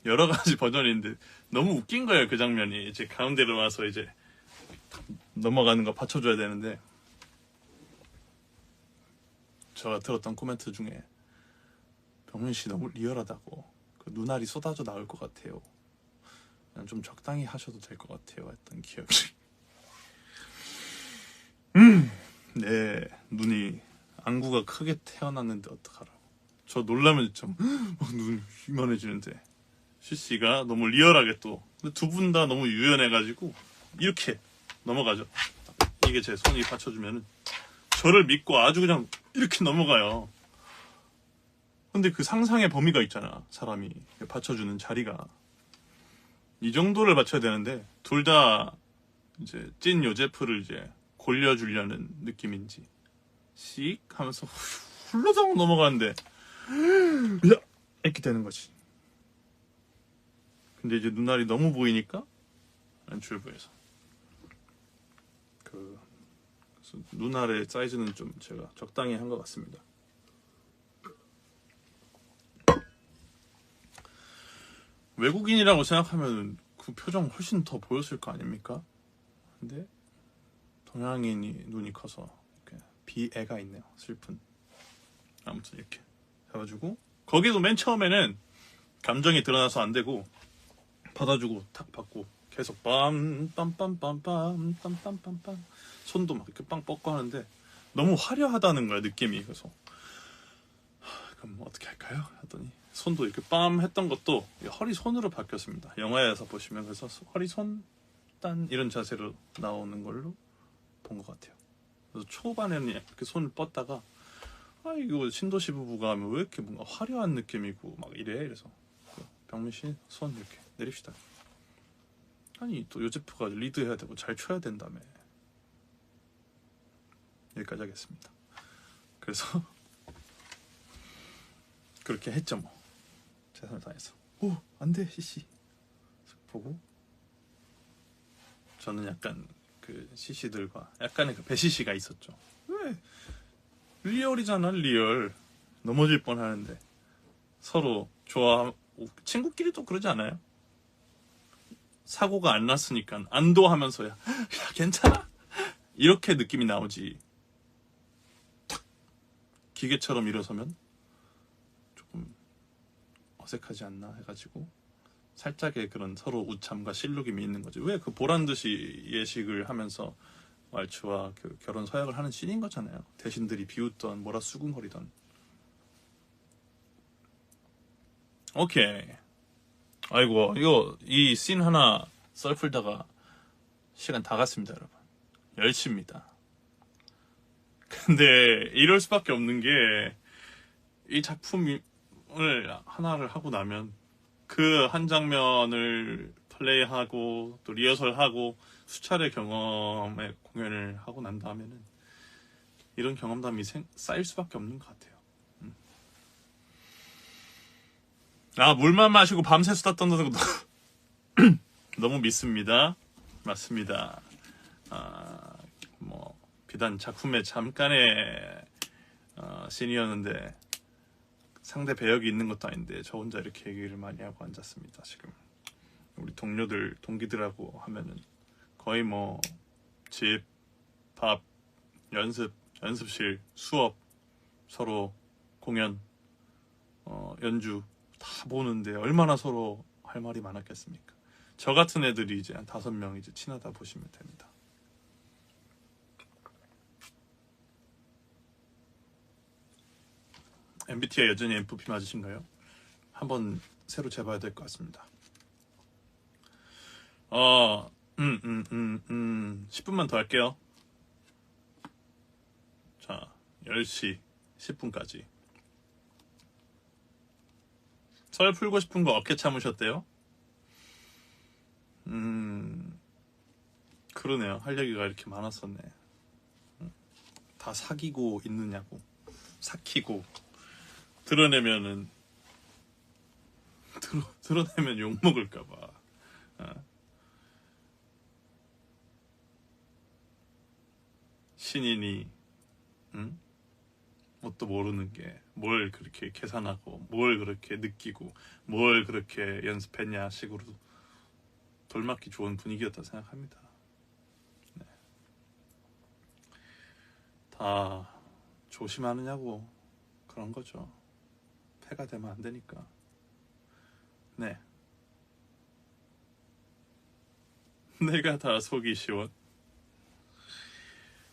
여러 가지 버전인데 너무 웃긴 거예요. 그 장면이 이제 가운데로 와서 이제 넘어가는 거 받쳐줘야 되는데 제가 들었던 코멘트 중에 병민 씨 너무 리얼하다고 그 눈알이 쏟아져 나올 것 같아요. 그냥 좀 적당히 하셔도 될 것 같아요 했던 기억이 네 눈이 안구가 크게 태어났는데 어떡하라고 저 놀라면 좀 눈 이만해지는데 CC가 너무 리얼하게 또 두 분 다 너무 유연해가지고 이렇게 넘어가죠 이게 제 손이 받쳐주면은 저를 믿고 아주 그냥 이렇게 넘어가요 근데 그 상상의 범위가 있잖아 사람이 받쳐주는 자리가 이 정도를 맞춰야 되는데 둘 다 이제 찐 요제프를 이제 골려주려는 느낌인지 씩 하면서 훌러덩 넘어가는데 야! 이렇게 되는 거지. 근데 이제 눈알이 너무 보이니까 안출부에서 그래서 눈알의 사이즈는 좀 제가 적당히 한 것 같습니다. 외국인이라고 생각하면 그 표정 훨씬 더 보였을 거 아닙니까? 근데 동양인이 눈이 커서 이렇게 비애가 있네요. 슬픈. 아무튼 이렇게 해가지고 거기도 맨 처음에는 감정이 드러나서 안 되고 받아주고 탁 받고 계속 빰빰빰빰빰빰빰빰 손도 막 이렇게 빵 뻗고 하는데 너무 화려하다는 거야 느낌이. 그래서 그럼 뭐 어떻게 할까요? 하더니 손도 이렇게 빰 했던 것도 허리 손으로 바뀌었습니다. 영화에서 보시면 그래서 허리 손단 이런 자세로 나오는 걸로 본 것 같아요. 그래서 초반에는 이렇게 손을 뻗다가 아 이거 신도시 부부가 하면 왜 이렇게 뭔가 화려한 느낌이고 막 이래. 그래서 병민 씨 손 이렇게 내립시다. 아니 또 요제프가 리드해야 되고 잘 쳐야 된다며. 여기까지 하겠습니다. 그래서 그렇게 했죠 뭐. 최선을 다해서. 오 안돼 CC 보고 저는 약간 그 CC들과 약간의 그 배CC가 있었죠. 왜 리얼이잖아 리얼. 넘어질 뻔하는데 서로 좋아. 친구끼리도 그러지 않아요? 사고가 안 났으니까 안도하면서 야 괜찮아 이렇게 느낌이 나오지. 탁 기계처럼 일어서면 조금 어색하지 않나 해가지고 살짝의 그런 서로 우참과 실룩임이 있는 거지. 왜 그 보란듯이 예식을 하면서 왈츠와 그 결혼 서약을 하는 씬인 거잖아요. 대신들이 비웃던 뭐라 수군거리던. 오케이. 아이고 이거 이 씬 하나 썰풀다가 시간 다 갔습니다 여러분. 10시입니다. 근데 이럴 수밖에 없는 게 이 작품을 하나를 하고 나면 그 한 장면을 플레이하고 또 리허설하고 수차례 경험의 공연을 하고 난 다음에는 이런 경험담이 쌓일 수밖에 없는 것 같아요. 물만 마시고 밤새 수다 떤다는 거 너무 믿습니다. 맞습니다. 뭐 비단 작품의 잠깐의 씬이었는데 상대 배역이 있는 것도 아닌데 저 혼자 이렇게 얘기를 많이 하고 앉았습니다. 지금 우리 동기들하고 하면은 거의 뭐 집, 밥, 연습실, 수업, 서로 공연, 연주 다 보는데 얼마나 서로 할 말이 많았겠습니까? 저 같은 애들이 이제 한 5명 이제 친하다 보시면 됩니다. MBTI 여전히 MFP 맞으신가요? 한번 새로 재봐야 될 것 같습니다. 10분만 더 할게요. 자, 10시 10분까지. 설 풀고 싶은 거 어깨 참으셨대요? 그러네요. 할 얘기가 이렇게 많았었네. 다 사귀고 있느냐고. 삭히고. 드러내면은, 드러내면 욕먹을까봐. 신인이, 뭣도 모르는 게 뭘 그렇게 계산하고 뭘 그렇게 느끼고 뭘 그렇게 연습했냐 식으로 돌맞기 좋은 분위기였다 생각합니다. 네. 다 조심하느냐고 그런 거죠. 폐가 되면 안 되니까. 네. 내가 다 속이 시원.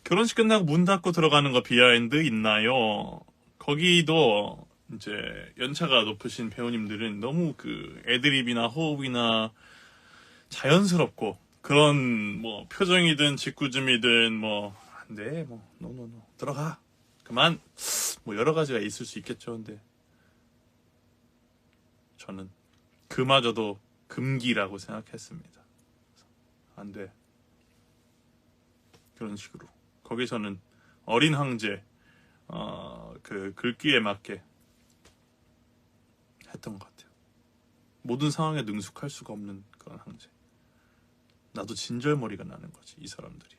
결혼식 끝나고 문 닫고 들어가는 거 비하인드 있나요? 거기도 이제 연차가 높으신 배우님들은 너무 그 애드립이나 호흡이나 자연스럽고 그런 뭐 표정이든 짓궂음이든 뭐 안 돼, 뭐 노노노 들어가 그만 뭐 여러 가지가 있을 수 있겠죠. 근데 저는 그마저도 금기라고 생각했습니다. 안 돼. 그런 식으로 거기서는 어린 황제 그 글귀에 맞게 했던 것 같아요. 모든 상황에 능숙할 수가 없는 그런 황제. 나도 진절머리가 나는 거지 이 사람들이.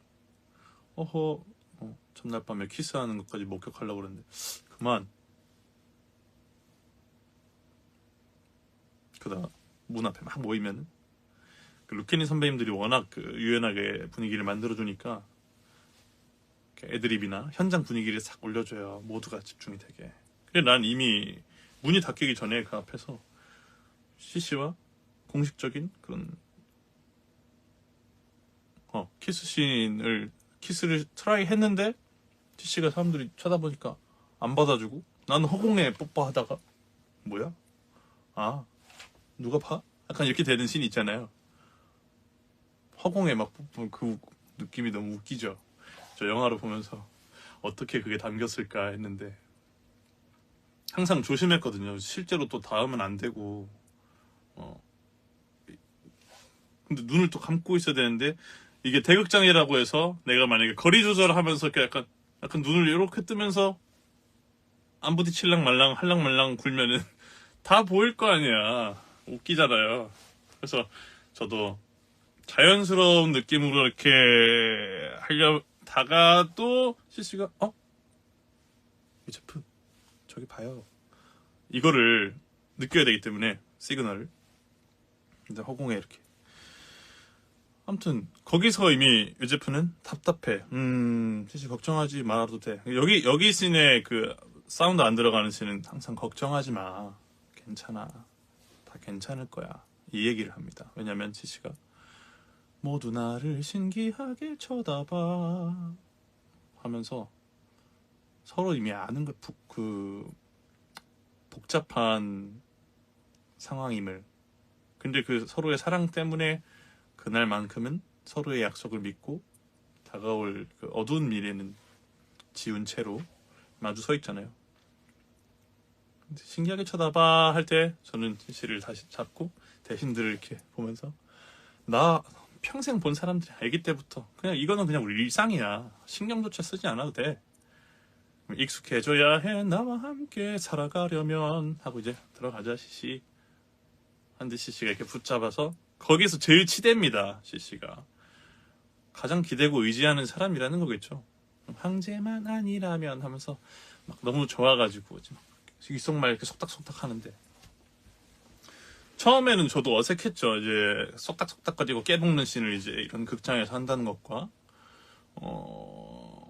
전날 밤에 키스하는 것까지 목격하려고 그랬는데 그만. 그러다 문 앞에 막 모이면은 그 루키니 선배님들이 워낙 그 유연하게 분위기를 만들어주니까 애드립이나 현장 분위기를 싹 올려줘야 모두가 집중이 되게. 그래 난 이미 문이 닫히기 전에 그 앞에서 CC와 공식적인 그런 키스를 트라이 했는데 CC가 사람들이 쳐다보니까 안 받아주고 나는 허공에 뽀뽀하다가 뭐야? 누가 봐? 약간 이렇게 되는 씬이 있잖아요. 허공에 막 뽀뽀 그 느낌이 너무 웃기죠. 저 영화를 보면서 어떻게 그게 담겼을까 했는데 항상 조심했거든요. 실제로 또 닿으면 안 되고 근데 눈을 또 감고 있어야 되는데 이게 대극장이라고 해서 내가 만약에 거리 조절을 하면서 약간 눈을 이렇게 뜨면서 안 부딪힐랑 말랑 할랑 말랑 굴면은 다 보일 거 아니야. 웃기잖아요. 그래서 저도 자연스러운 느낌으로 이렇게 하려다가 또 CC가 이 제품 저기 봐요. 이거를 느껴야 되기 때문에 시그널을 이제 허공에 이렇게. 아무튼 거기서 이미 유제프는 답답해. CC 걱정하지 말아도 돼. 여기 씬에 그 사운드 안 들어가는 씬은 항상 걱정하지 마. 괜찮아. 다 괜찮을 거야. 이 얘기를 합니다. 왜냐면 CC가 모두 나를 신기하게 쳐다봐 하면서 서로 이미 아는 그 복잡한 상황임을. 근데 그 서로의 사랑 때문에 그날만큼은 서로의 약속을 믿고 다가올 그 어두운 미래는 지운 채로 마주 서 있잖아요. 신기하게 쳐다봐 할 때 저는 CC를 다시 잡고 대신들을 이렇게 보면서 나 평생 본 사람들이 알기 때부터 그냥 이거는 그냥 우리 일상이야. 신경조차 쓰지 않아도 돼. 익숙해져야 해 나와 함께 살아가려면 하고 이제 들어가자 CC. 한데 CC가 이렇게 붙잡아서 거기서 제일 치대입니다. CC가 가장 기대고 의지하는 사람이라는 거겠죠. 황제만 아니라면 하면서 막 너무 좋아가지고 귓속말 이렇게 속닥속닥 하는데 처음에는 저도 어색했죠. 이제 속닥속닥 가지고 깨먹는 씬을 이제 이런 극장에서 한다는 것과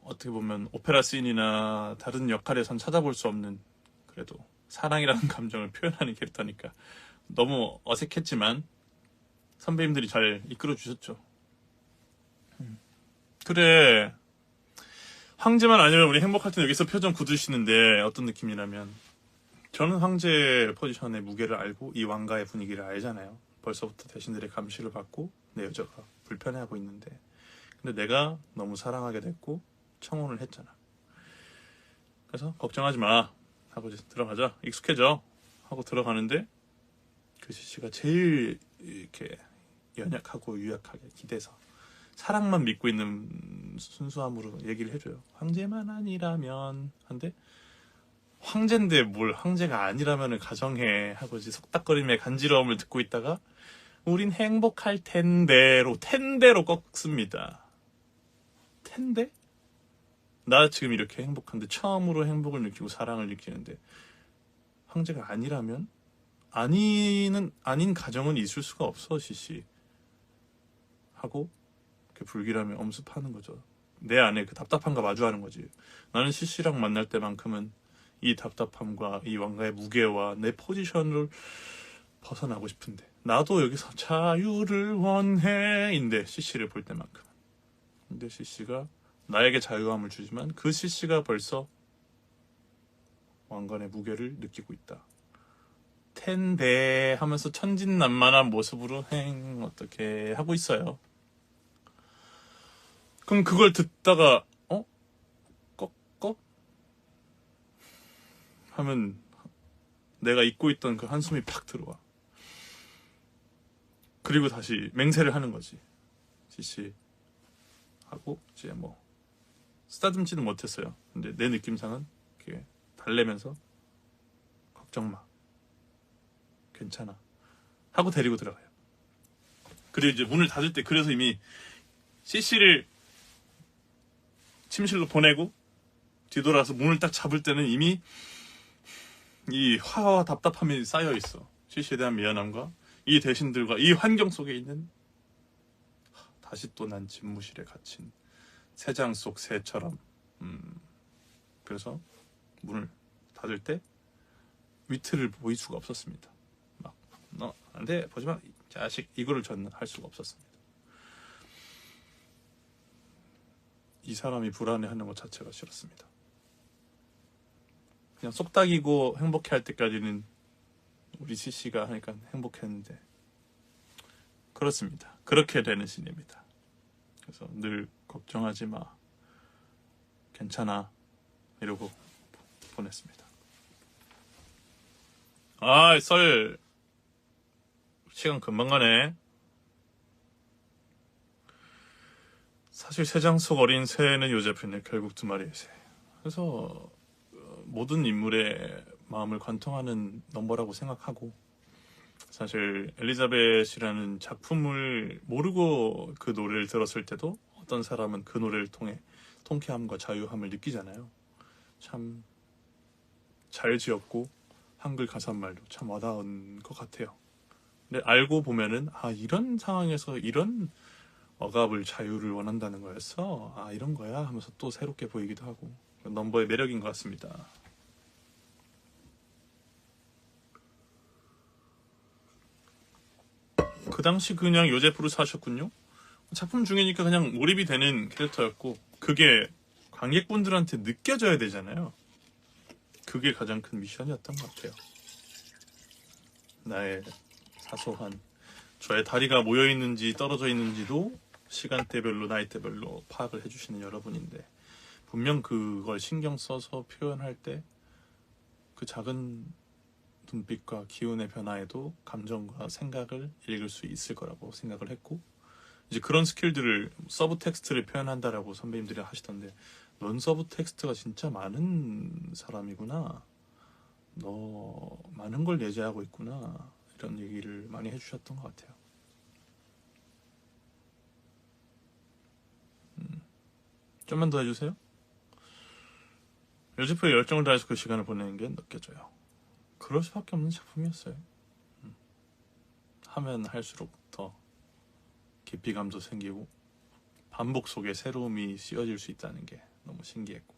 어떻게 보면 오페라 씬이나 다른 역할에선 찾아볼 수 없는 그래도 사랑이라는 감정을 표현하는 캐릭터니까 너무 어색했지만 선배님들이 잘 이끌어 주셨죠. 그래 황제만 아니면 우리 행복할 때 여기서 표정 굳으시는데 어떤 느낌이라면 저는 황제 포지션의 무게를 알고 이 왕가의 분위기를 알잖아요. 벌써부터 대신들의 감시를 받고 내 여자가 불편해하고 있는데 근데 내가 너무 사랑하게 됐고 청혼을 했잖아. 그래서 걱정하지 마 하고 이제 들어가자 익숙해져 하고 들어가는데 그 CC가 제일 이렇게 연약하고 유약하게 기대서 사랑만 믿고 있는 순수함으로 얘기를 해줘요. 황제만 아니라면 한데 황제인데 뭘 황제가 아니라면을 가정해 하고 이제 속닥거림의 간지러움을 듣고 있다가 우린 행복할 텐데로 꺾습니다. 텐데? 나 지금 이렇게 행복한데 처음으로 행복을 느끼고 사랑을 느끼는데 황제가 아니라면? 아닌 가정은 있을 수가 없어 CC 하고 이렇게 불길함에 엄습하는 거죠. 내 안에 그 답답함과 마주하는 거지. 나는 CC랑 만날 때만큼은 이 답답함과 이 왕가의 무게와 내 포지션을 벗어나고 싶은데 나도 여기서 자유를 원해 인데 CC를 볼 때만큼 근데 CC가 나에게 자유함을 주지만 그 CC가 벌써 왕관의 무게를 느끼고 있다. 텐데 하면서 천진난만한 모습으로 어떻게 하고 있어요. 그럼 그걸 듣다가 꺾 하면 내가 잊고 있던 그 한숨이 팍 들어와. 그리고 다시 맹세를 하는 거지. CC 하고 이제 뭐 쓰다듬지는 못했어요. 근데 내 느낌상은 이렇게 달래면서 걱정 마. 괜찮아. 하고 데리고 들어가요. 그리고 이제 문을 닫을 때 그래서 이미 CC를 침실로 보내고 뒤돌아서 문을 딱 잡을 때는 이미 이 화와 답답함이 쌓여 있어. CC에 대한 미안함과 이 대신들과 이 환경 속에 있는 다시 또 난 집무실에 갇힌 새장 속 새처럼 그래서 문을 닫을 때 위트를 보일 수가 없었습니다. 막 너 안돼 보지마 자식 이거를 저는 할 수가 없었습니다. 이 사람이 불안해하는 것 자체가 싫었습니다. 그냥 쏙닥이고 행복해할 때까지는 우리 CC가 하니까 행복했는데 그렇습니다. 그렇게 되는 신입니다. 그래서 늘 걱정하지 마 괜찮아 이러고 보냈습니다. 아, 썰 시간 금방 가네. 사실 새장 속 어린 새는 요제편의 결국 두 마리의 새. 그래서 모든 인물의 마음을 관통하는 넘버라고 생각하고 사실 엘리자벳이라는 작품을 모르고 그 노래를 들었을 때도 어떤 사람은 그 노래를 통해 통쾌함과 자유함을 느끼잖아요. 참 잘 지었고 한글 가사말도 참 와닿은 것 같아요. 근데 알고 보면은 이런 상황에서 이런 억압을 자유를 원한다는 거였어? 이런 거야? 하면서 또 새롭게 보이기도 하고 넘버의 매력인 것 같습니다. 그 당시 그냥 요제프를 사셨군요. 작품 중이니까 그냥 몰입이 되는 캐릭터였고 그게 관객분들한테 느껴져야 되잖아요. 그게 가장 큰 미션이었던 것 같아요. 나의 사소한 저의 다리가 모여있는지 떨어져 있는지도 시간대별로 나이대별로 파악을 해주시는 여러분인데 분명 그걸 신경 써서 표현할 때 그 작은 눈빛과 기운의 변화에도 감정과 생각을 읽을 수 있을 거라고 생각을 했고, 이제 그런 스킬들을 서브 텍스트를 표현한다라고 선배님들이 하시던데, 넌 서브 텍스트가 진짜 많은 사람이구나, 너 많은 걸 내재하고 있구나, 이런 얘기를 많이 해주셨던 것 같아요. 좀만 더 해주세요. 요제프의 열정을 다해서 그 시간을 보내는 게 느껴져요. 그럴 수밖에 없는 작품이었어요. 하면 할수록 더 깊이감도 생기고 반복 속에 새로움이 씌워질 수 있다는 게 너무 신기했고,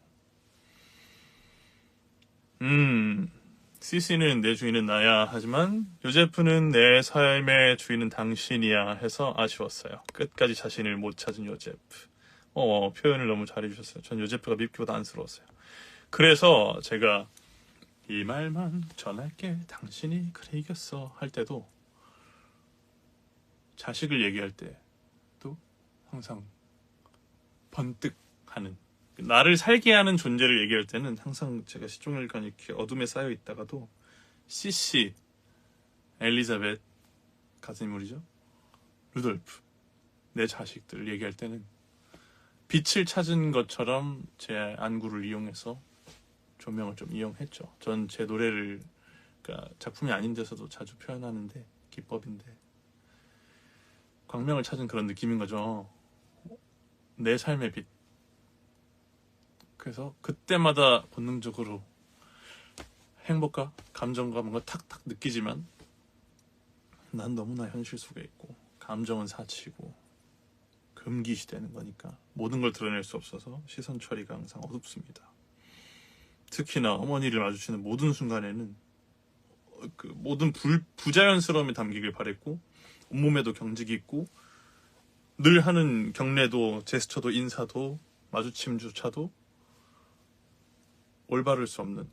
CC는 내 주인은 나야, 하지만 요제프는 내 삶의 주인은 당신이야 해서 아쉬웠어요. 끝까지 자신을 못 찾은 요제프. 표현을 너무 잘해주셨어요. 전 요제프가 밉기보다 안쓰러웠어요. 그래서 제가 이 말만 전할게, 당신이 그래 이겼어 할 때도, 자식을 얘기할 때도 항상 번뜩 하는, 나를 살게 하는 존재를 얘기할 때는 항상 제가 시종일관 이렇게 어둠에 쌓여 있다가도 CC, 엘리자벳 같은 인물이죠, 루돌프, 내 자식들을 얘기할 때는 빛을 찾은 것처럼 제 안구를 이용해서 조명을 좀 이용했죠. 전 제 노래를, 그러니까 작품이 아닌 데서도 자주 표현하는데, 기법인데 광명을 찾은 그런 느낌인 거죠. 내 삶의 빛. 그래서 그때마다 본능적으로 행복과 감정과 뭔가 탁탁 느끼지만, 난 너무나 현실 속에 있고 감정은 사치고 금기시되는 거니까 모든 걸 드러낼 수 없어서 시선 처리가 항상 어둡습니다. 특히나 어머니를 마주치는 모든 순간에는 그 모든 부자연스러움이 담기길 바랬고, 온몸에도 경직이 있고, 늘 하는 경례도 제스처도 인사도 마주침조차도 올바를 수 없는,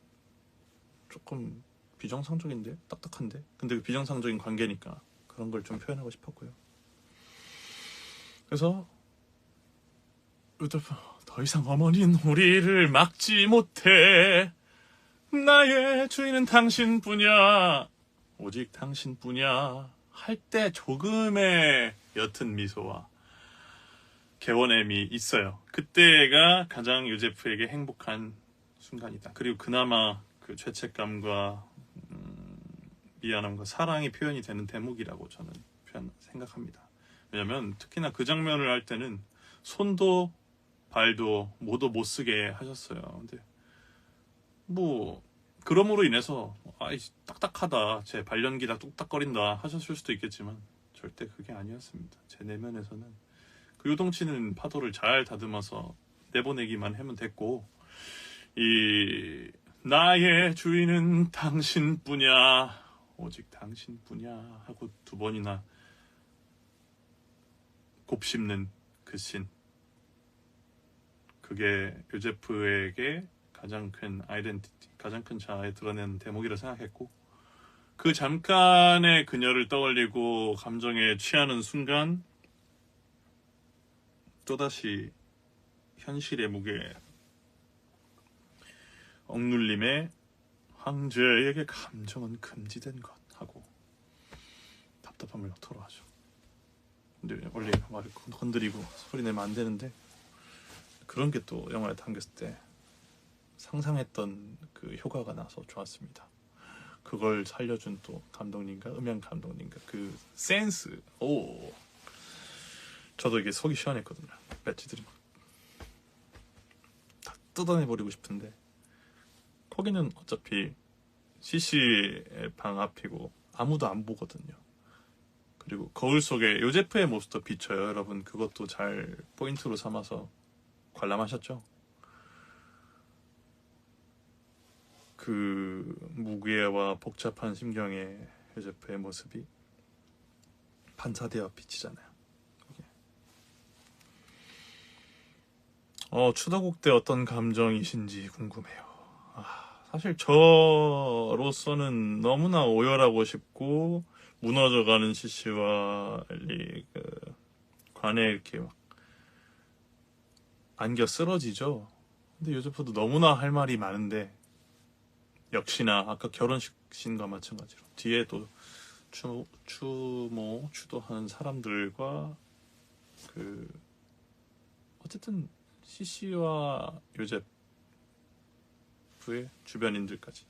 조금 비정상적인데, 딱딱한데, 근데 그 비정상적인 관계니까 그런 걸 좀 표현하고 싶었고요. 그래서 루돌프, 더 이상 어머니는 우리를 막지 못해, 나의 주인은 당신뿐이야, 오직 당신뿐이야 할 때 조금의 옅은 미소와 개원함이 있어요. 그때가 가장 요제프에게 행복한 순간이다. 그리고 그나마 그 죄책감과 미안함과 사랑이 표현이 되는 대목이라고 저는 생각합니다. 왜냐면 특히나 그 장면을 할 때는 손도 발도 모두 못 쓰게 하셨어요. 근데 뭐 그럼으로 인해서 아이 딱딱하다, 제 발연기다 뚝딱거린다 하셨을 수도 있겠지만, 절대 그게 아니었습니다. 제 내면에서는 그 요동치는 파도를 잘 다듬어서 내보내기만 하면 됐고, 이 나의 주인은 당신뿐이야, 오직 당신뿐이야 하고 두 번이나 곱씹는 그 씬, 그게 요제프에게 가장 큰 아이덴티티, 가장 큰 자아에 드러낸 대목이라 생각했고, 그 잠깐의 그녀를 떠올리고 감정에 취하는 순간 또다시 현실의 무게, 억눌림에 황제에게 감정은 금지된 것 하고 답답함을 토로하죠. 근데 원래 말을 건드리고 소리 내면 안 되는데, 그런 게 또 영화에 담겼을 때 상상했던 그 효과가 나서 좋았습니다. 그걸 살려준 또 감독님과 음향 감독님과 그 센스, 저도 이게 속이 시원했거든요. 배지들이 막 다 뜯어내버리고 싶은데, 거기는 어차피 CC의 방 앞이고 아무도 안 보거든요. 그리고 거울 속에 요제프의 모습도 비쳐요. 여러분 그것도 잘 포인트로 삼아서 관람하셨죠? 그 무게와 복잡한 심경의 요제프의 모습이 반사되어 비치잖아요. 추도국 때 어떤 감정이신지 궁금해요. 사실 저로서는 너무나 오열하고 싶고 무너져가는 CC와 엘리 그 관에 이렇게 막 안겨 쓰러지죠. 근데 요제프도 너무나 할 말이 많은데, 역시나 아까 결혼식 신과 마찬가지로 뒤에 또 추도하는 사람들과 그 어쨌든 CC와 요제프의 주변인들까지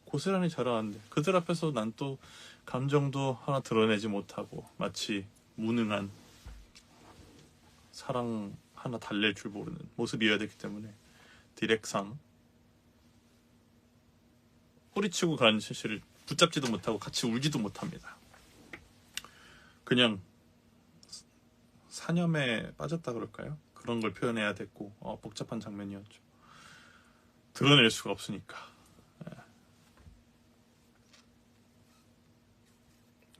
고스란히 자라왔는데 그들 앞에서 난 또 감정도 하나 드러내지 못하고 마치 무능한 사랑 하나 달랠 줄 모르는 모습이어야 되기 때문에 디렉상 뿌리치고 간 CC를 붙잡지도 못하고 같이 울지도 못합니다. 그냥 사념에 빠졌다 그럴까요? 그런 걸 표현해야 됐고 복잡한 장면이었죠. 드러낼 수가 없으니까.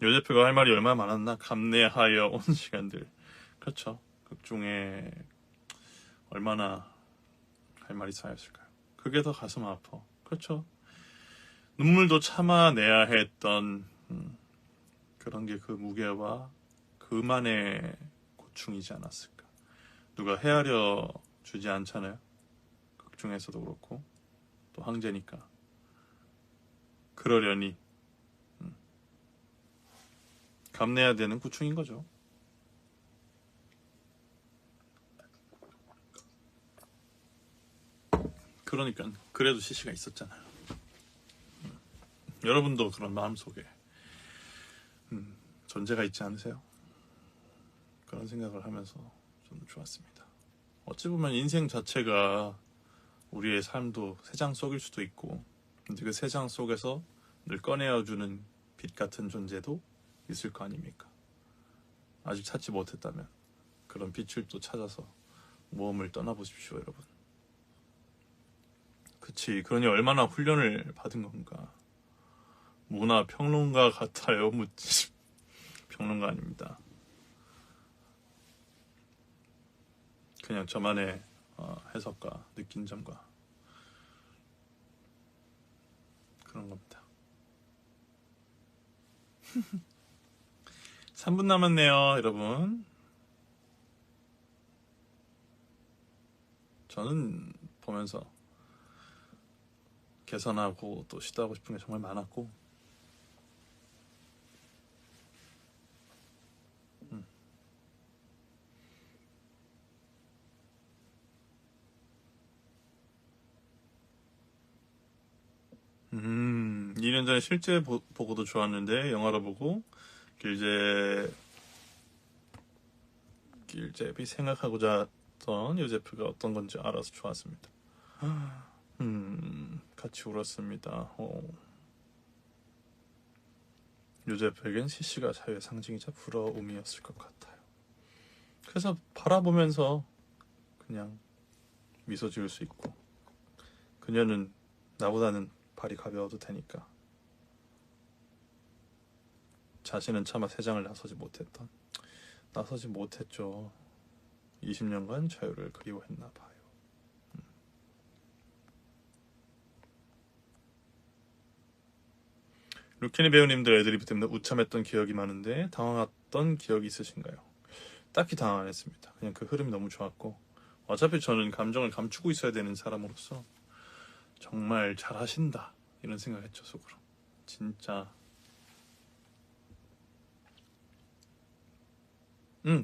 요제프가 할 말이 얼마나 많았나. 감내하여 온 시간들. 그렇죠. 극중에 얼마나 할 말이 쌓였을까요? 그게 더 가슴 아파. 그렇죠. 눈물도 참아내야 했던 그런 게 그 무게와 그만의 고충이지 않았을까. 누가 헤아려 주지 않잖아요. 극중에서도 그렇고 또 황제니까 그러려니 감내해야 되는 고충인 거죠. 그러니까 그래도 CC가 있었잖아요. 여러분도 그런 마음속에 존재가 있지 않으세요? 그런 생각을 하면서 좀 좋았습니다. 어찌 보면 인생 자체가 우리의 삶도 세 장 속일 수도 있고 근데 그 세 장 속에서 늘 꺼내어주는 빛 같은 존재도 있을 거 아닙니까? 아직 찾지 못했다면 그런 빛을 또 찾아서 모험을 떠나보십시오, 여러분. 그치, 그러니 얼마나 훈련을 받은 건가. 문화 평론가 같아요, 묻지. 평론가 아닙니다. 그냥 저만의 해석과 느낀 점과 그런 겁니다. 3분 남았네요, 여러분. 저는 보면서 개선하고 또 시도하고 싶은 게 정말 많았고 음, 2년 전에 실제 보고도 좋았는데 영화로 보고 길제비 생각하고자 했던 요제프가 어떤 건지 알아서 좋았습니다. 같이 울었습니다. 요제프에겐 CC가 자유의 상징이자 부러움이었을 것 같아요. 그래서 바라보면서 그냥 미소 지을 수 있고 그녀는 나보다는 발이 가벼워도 되니까 자신은 차마 세상을 나서지 못했죠. 20년간 자유를 그리워했나 봐요. 루키니 배우님들 애드리브 때문에 우참했던 기억이 많은데 당황했던 기억이 있으신가요? 딱히 당황 안 했습니다. 그냥 그 흐름이 너무 좋았고 어차피 저는 감정을 감추고 있어야 되는 사람으로서 정말 잘하신다 이런 생각했죠, 속으로. 진짜.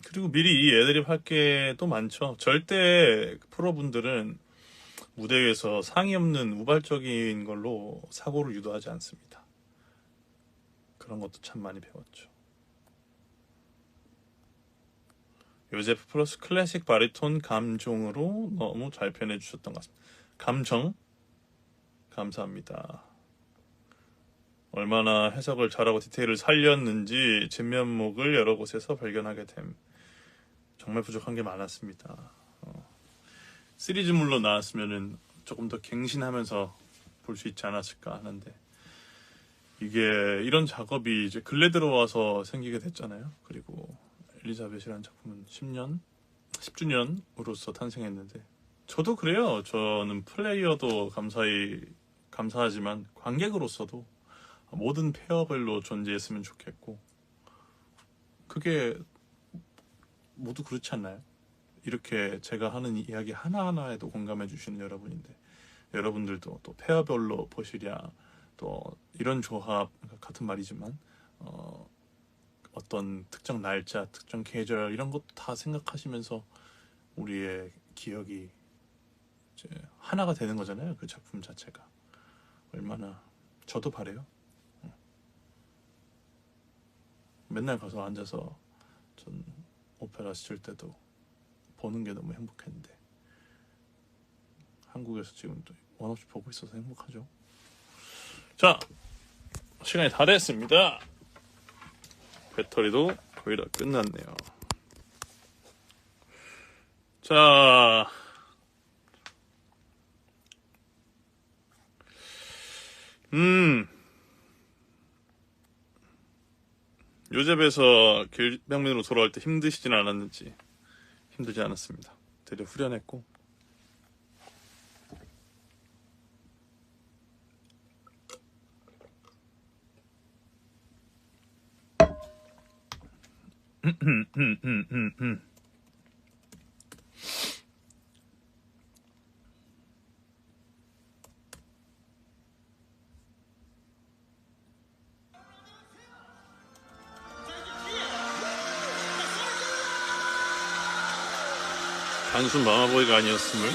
그리고 미리 이 애드립 할 게 또 많죠. 절대 프로분들은 무대 위에서 상의 없는 우발적인 걸로 사고를 유도하지 않습니다. 그런 것도 참 많이 배웠죠. 요제프 플러스 클래식 바리톤 감정으로 너무 잘 표현해 주셨던 것 같습니다. 감정 감사합니다. 얼마나 해석을 잘하고 디테일을 살렸는지 진면목을 여러 곳에서 발견하게 됨. 정말 부족한 게 많았습니다. 시리즈물로 나왔으면은 조금 더 갱신하면서 볼 수 있지 않았을까 하는데 이게 이런 작업이 이제 근래 들어와서 생기게 됐잖아요. 그리고 엘리자벳이라는 작품은 10주년으로서 탄생했는데 저도 그래요. 저는 플레이어도 감사하지만 관객으로서도 모든 페어별로 존재했으면 좋겠고 그게 모두 그렇지 않나요? 이렇게 제가 하는 이야기 하나하나에도 공감해 주시는 여러분인데 여러분들도 또 페어별로 보시랴 또 이런 조합 같은 말이지만 어떤 특정 날짜, 특정 계절 이런 것도 다 생각하시면서 우리의 기억이 이제 하나가 되는 거잖아요. 그 작품 자체가 얼마나 저도 바래요. 맨날 가서 앉아서 전 오페라 시칠 때도 보는 게 너무 행복했는데 한국에서 지금 또 원없이 보고 있어서 행복하죠. 자, 시간이 다 됐습니다. 배터리도 거의 다 끝났네요. 자, 요셉에서 길병민으로 돌아올 때 힘드시진 않았는지. 힘들지 않았습니다. 되려 후련했고 단순 마마보이가 아니었음을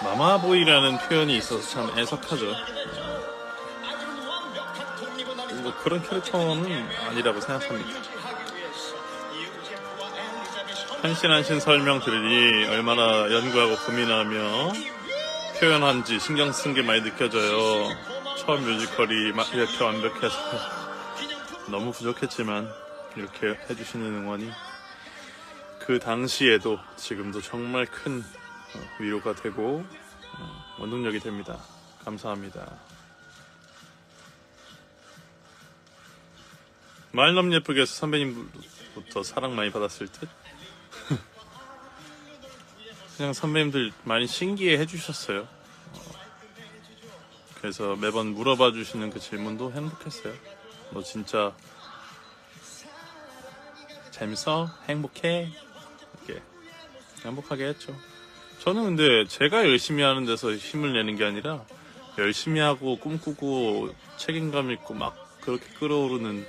마마보이라는 표현이 있어서 참 애석하죠. 뭐 그런 캐릭터는 아니라고 생각합니다. 한신 설명들이 얼마나 연구하고 고민하며 표현한지 신경 쓴 게 많이 느껴져요. 처음 뮤지컬이 이렇게 완벽해서 너무 부족했지만 이렇게 해주시는 응원이 그 당시에도 지금도 정말 큰 위로가 되고 원동력이 됩니다. 감사합니다. 말 너무 예쁘게 해서 선배님부터 사랑 많이 받았을 듯? 그냥 선배님들 많이 신기해 해주셨어요. 그래서 매번 물어봐 주시는 그 질문도 행복했어요. 너 진짜 재밌어? 행복해? 이렇게 행복하게 했죠. 저는 근데 제가 열심히 하는 데서 힘을 내는 게 아니라 열심히 하고 꿈꾸고 책임감 있고 막 그렇게 끌어오르는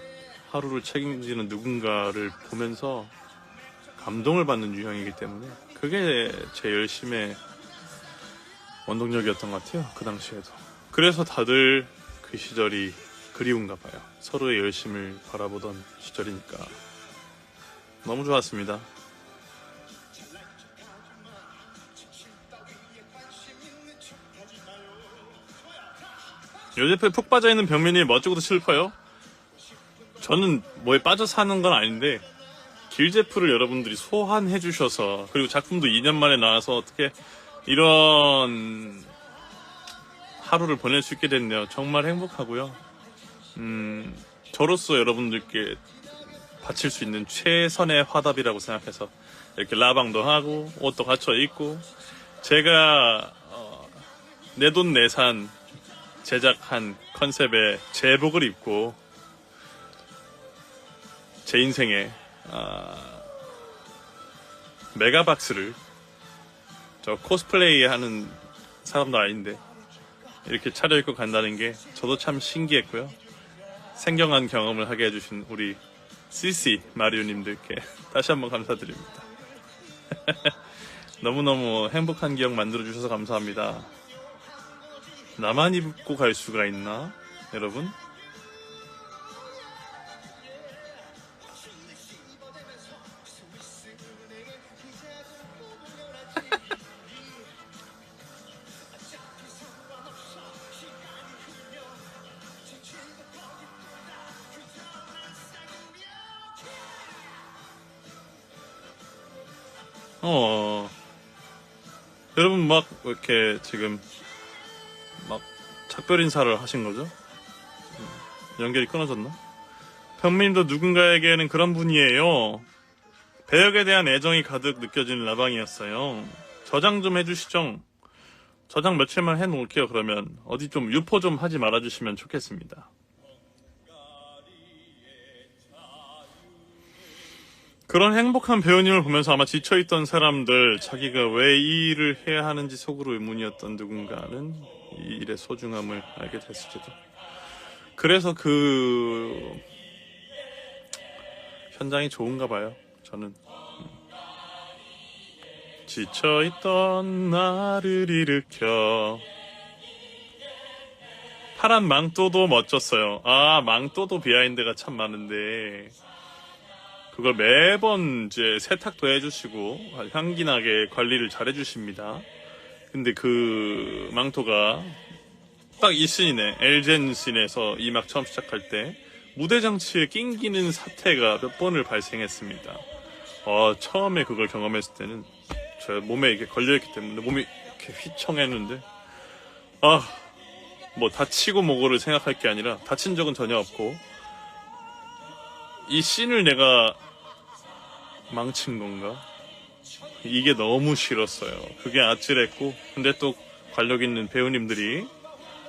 하루를 책임지는 누군가를 보면서 감동을 받는 유형이기 때문에 그게 제 열심의 원동력이었던 것 같아요. 그 당시에도. 그래서 다들 그 시절이 그리운가 봐요. 서로의 열심을 바라보던 시절이니까 너무 좋았습니다. 요제프에 푹 빠져있는 병민이 멋지고도 슬퍼요. 저는 뭐에 빠져 사는 건 아닌데 길제프를 여러분들이 소환해 주셔서 그리고 작품도 2년 만에 나와서 어떻게 이런 하루를 보낼 수 있게 됐네요. 정말 행복하고요. 저로서 여러분들께 바칠 수 있는 최선의 화답이라고 생각해서 이렇게 라방도 하고 옷도 갖춰 입고 제가 내돈내산 제작한 컨셉의 제복을 입고 제 인생에 메가박스를 저 코스플레이 하는 사람도 아닌데 이렇게 차려입고 간다는 게 저도 참 신기했고요. 생경한 경험을 하게 해주신 우리 CC 마리오님들께 다시 한번 감사드립니다. 너무너무 행복한 기억 만들어주셔서 감사합니다. 나만 입고 갈 수가 있나? 여러분? 여러분 막 이렇게 지금 막 작별 인사를 하신 거죠? 연결이 끊어졌나? 평민도 누군가에게는 그런 분이에요. 배역에 대한 애정이 가득 느껴지는 라방이었어요. 저장 좀 해주시죠. 저장 며칠만 해놓을게요. 그러면 어디 좀 유포 좀 하지 말아주시면 좋겠습니다. 그런 행복한 배우님을 보면서 아마 지쳐있던 사람들, 자기가 왜 이 일을 해야 하는지 속으로 의문이었던 누군가는 이 일의 소중함을 알게 됐을지도. 그래서 그 현장이 좋은가 봐요. 저는 지쳐있던 나를 일으켜. 파란 망토도 멋졌어요. 아, 망토도 비하인드가 참 많은데 그걸 매번 이제 세탁도 해주시고 향기나게 관리를 잘 해주십니다. 근데 그 망토가 딱 이 씬이네. 엘젠 씬에서 이 막 처음 시작할 때 무대 장치에 낑기는 사태가 몇 번을 발생했습니다. 처음에 그걸 경험했을 때는 제 몸에 이게 걸려있기 때문에 몸이 이렇게 휘청했는데 뭐 다치고 뭐고를 생각할 게 아니라 다친 적은 전혀 없고 이 씬을 내가 망친 건가? 이게 너무 싫었어요. 그게 아찔했고 근데 또 관력 있는 배우님들이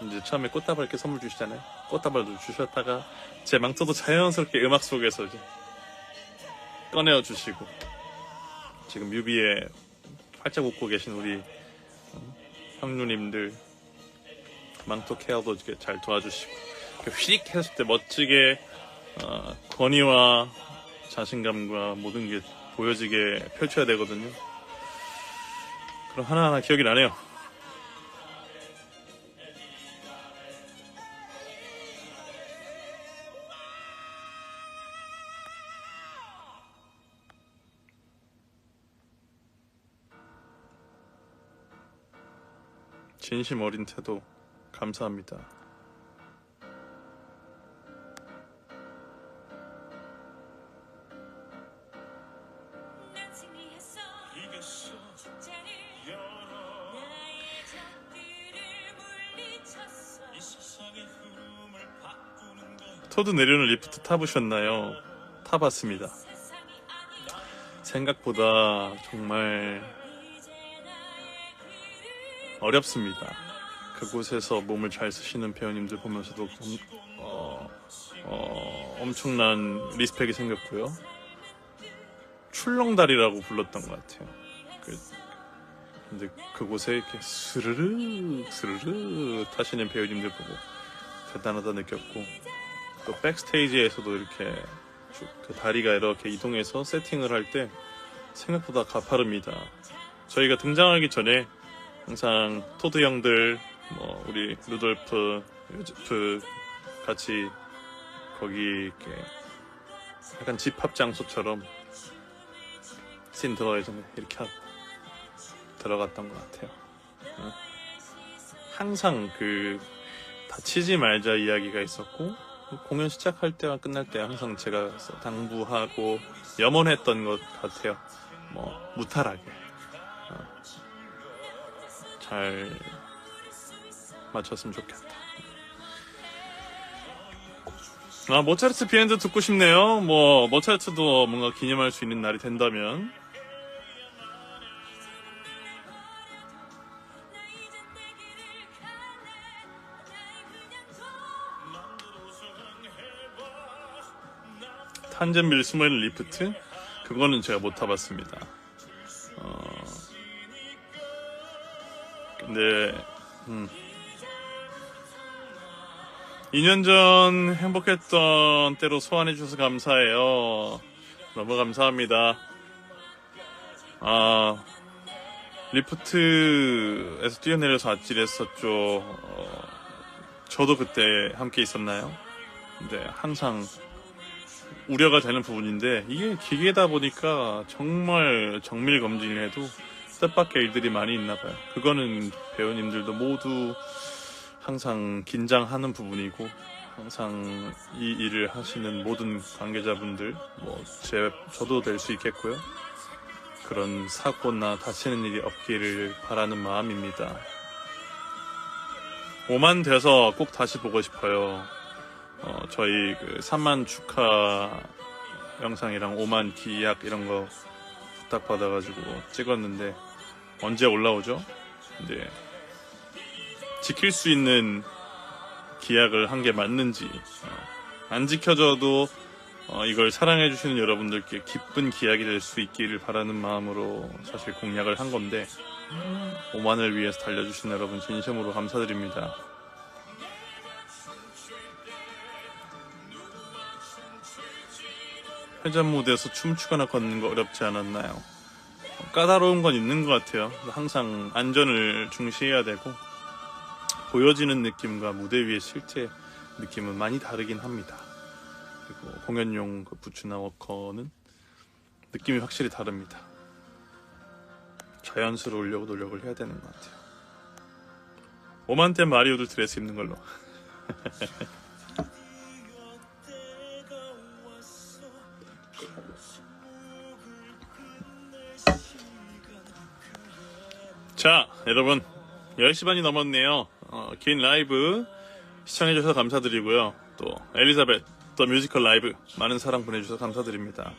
이제 처음에 꽃다발 이렇게 선물 주시잖아요. 꽃다발도 주셨다가 제 망토도 자연스럽게 음악 속에서 이제 꺼내어 주시고 지금 뮤비에 활짝 웃고 계신 우리 형누님들 망토 케어도 이렇게 잘 도와주시고 휘릭 했을 때 멋지게 권위와 자신감과 모든 게 보여지게 펼쳐야 되거든요. 그럼 하나하나 기억이 나네요. 진심 어린 태도 감사합니다. 토드 내려오는 리프트 타보셨나요? 타봤습니다. 생각보다 정말 어렵습니다. 그곳에서 몸을 잘 쓰시는 배우님들 보면서도 엄청난 리스펙이 생겼고요. 출렁다리라고 불렀던 것 같아요. 근데 그곳에 이렇게 스르르 스르르 타시는 배우님들 보고 대단하다 느꼈고 또 백스테이지에서도 이렇게 그 다리가 이렇게 이동해서 세팅을 할 때 생각보다 가파릅니다. 저희가 등장하기 전에 항상 토드 형들, 우리 루돌프, 요즈프 같이 거기 이렇게 약간 집합 장소처럼 씬 들어가기 전에 이렇게 하고 들어갔던 것 같아요. 항상 그 다치지 말자 이야기가 있었고 공연 시작할 때와 끝날 때 항상 제가 당부하고 염원했던 것 같아요. 무탈하게 잘 맞췄으면 좋겠다. 모차르트 비하인드 듣고 싶네요. 모차르트도 뭔가 기념할 수 있는 날이 된다면 탄젠빌 숨어있는 리프트? 그거는 제가 못 타봤습니다. 근데 2년 전 행복했던 때로 소환해주셔서 감사해요. 너무 감사합니다. 리프트에서 뛰어내려서 아찔했었죠. 저도 그때 함께 있었나요? 근데 항상 우려가 되는 부분인데 이게 기계다 보니까 정말 정밀 검진을 해도 뜻밖의 일들이 많이 있나봐요. 그거는 배우님들도 모두 항상 긴장하는 부분이고 항상 이 일을 하시는 모든 관계자분들 저도 될 수 있겠고요. 그런 사고나 다치는 일이 없기를 바라는 마음입니다. 5만 돼서 꼭 다시 보고 싶어요. 저희 그 3만 축하 영상이랑 5만 기약 이런 거 부탁받아가지고 찍었는데 언제 올라오죠? 근데 지킬 수 있는 기약을 한 게 맞는지 안 지켜져도 이걸 사랑해주시는 여러분들께 기쁜 기약이 될 수 있기를 바라는 마음으로 사실 공약을 한 건데, 오만을 위해서 달려주신 여러분 진심으로 감사드립니다. 회전 무대에서 춤추거나 걷는 거 어렵지 않았나요? 까다로운 건 있는 것 같아요. 항상 안전을 중시해야 되고, 보여지는 느낌과 무대 위의 실제 느낌은 많이 다르긴 합니다. 그리고 공연용 그 부츠나 워커는 느낌이 확실히 다릅니다. 자연스러우려고 노력을 해야 되는 것 같아요. 오만때 마리오도 드레스 입는 걸로. 자, 여러분 10시 반이 넘었네요. 긴 라이브 시청해주셔서 감사드리고요. 또 엘리자벳 더 뮤지컬 라이브 많은 사랑 보내주셔서 감사드립니다.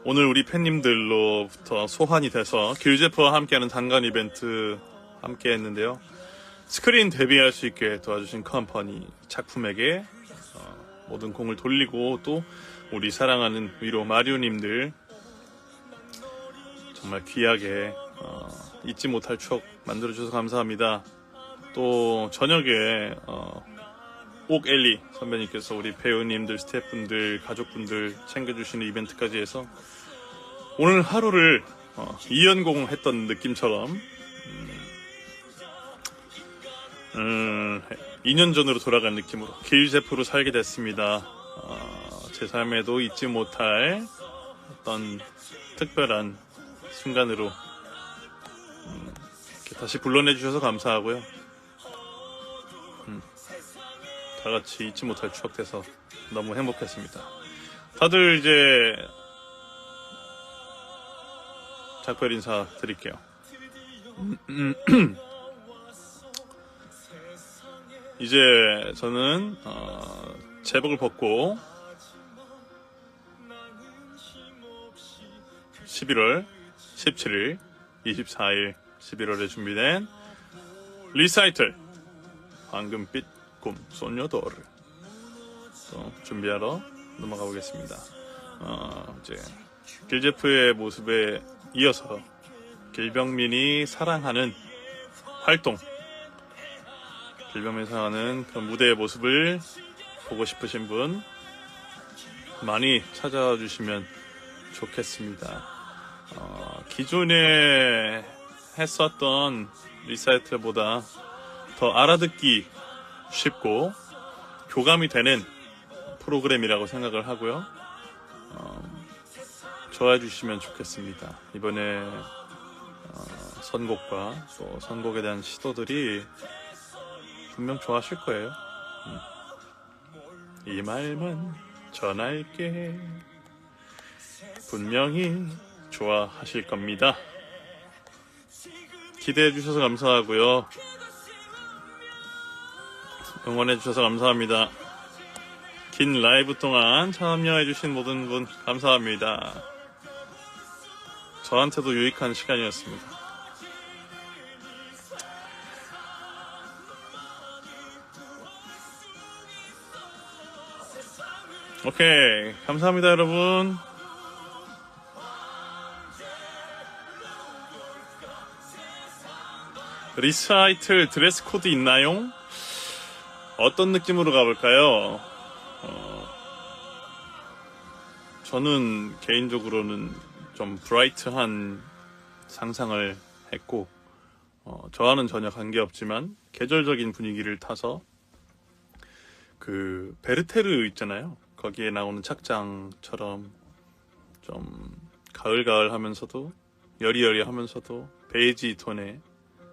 오늘 우리 팬님들로부터 소환이 돼서 길제프와 함께하는 단관 이벤트 함께 했는데요. 스크린 데뷔할 수 있게 도와주신 컴퍼니 작품에게 모든 공을 돌리고, 또 우리 사랑하는 위로 마리오님들 정말 귀하게 잊지 못할 추억 만들어주셔서 감사합니다. 또 저녁에 옥엘리 선배님께서 우리 배우님들, 스태프분들, 가족분들 챙겨주시는 이벤트까지 해서 오늘 하루를 2연공 했던 느낌처럼 2년 전으로 돌아간 느낌으로 길제프로 살게 됐습니다. 제 삶에도 잊지 못할 어떤 특별한 순간으로 이렇게 다시 불러내주셔서 감사하고요. 다 같이 잊지 못할 추억 돼서 너무 행복했습니다. 다들 이제 작별 인사 드릴게요. 이제 저는 제복을 벗고 11월 17일, 24일 11월에 준비된 리사이틀 황금빛 꿈 소녀도를 또 준비하러 넘어가 보겠습니다. 이제 길제프의 모습에 이어서 길병민이 사랑하는 활동, 길병민이 사랑하는 그런 무대의 모습을 보고 싶으신 분 많이 찾아와 주시면 좋겠습니다. 기존에 했었던 리사이틀보다 더 알아듣기 쉽고 교감이 되는 프로그램이라고 생각을 하고요. 좋아해 주시면 좋겠습니다. 이번에 선곡과 또 선곡에 대한 시도들이 분명 좋아하실 거예요. 이 말만 전할게. 분명히 좋아하실 겁니다. 기대해 주셔서 감사하고요. 응원해 주셔서 감사합니다. 긴 라이브 동안 참여해 주신 모든 분 감사합니다. 저한테도 유익한 시간이었습니다. 오케이, 감사합니다 여러분. 리사이틀 드레스 코드 있나요? 어떤 느낌으로 가볼까요? 저는 개인적으로는 좀 브라이트한 상상을 했고, 저와는 전혀 관계없지만 계절적인 분위기를 타서 그 베르테르 있잖아요. 거기에 나오는 착장처럼 좀 가을가을 하면서도 여리여리 하면서도 베이지 톤의,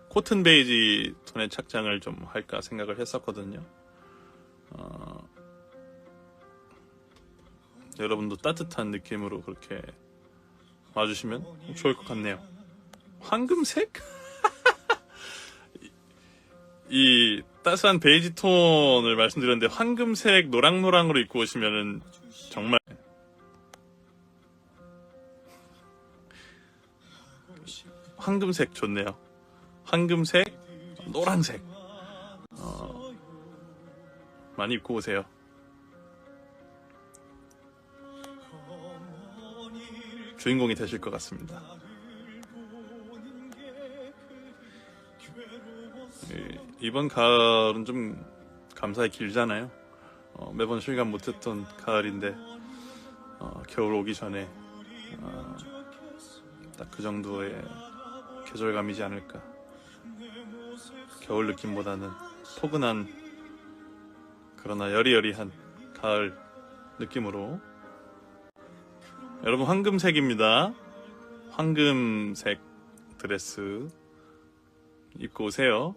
코튼 베이지 톤의 착장을 좀 할까 생각을 했었거든요. 여러분도 따뜻한 느낌으로 그렇게 와주시면 좋을 것 같네요. 황금색? 이 따스한 베이지 톤을 말씀드렸는데 황금색 노랑노랑으로 입고 오시면은 정말 황금색 좋네요. 황금색, 노란색 많이 입고 오세요. 주인공이 되실 것 같습니다. 이번 가을은 좀 감사히 길잖아요. 매번 실감 못했던 가을인데 겨울 오기 전에 딱 그 정도의 계절감이지 않을까. 겨울 느낌보다는 포근한 그러나 여리여리한 가을 느낌으로. 여러분, 황금색입니다. 황금색 드레스 입고 오세요.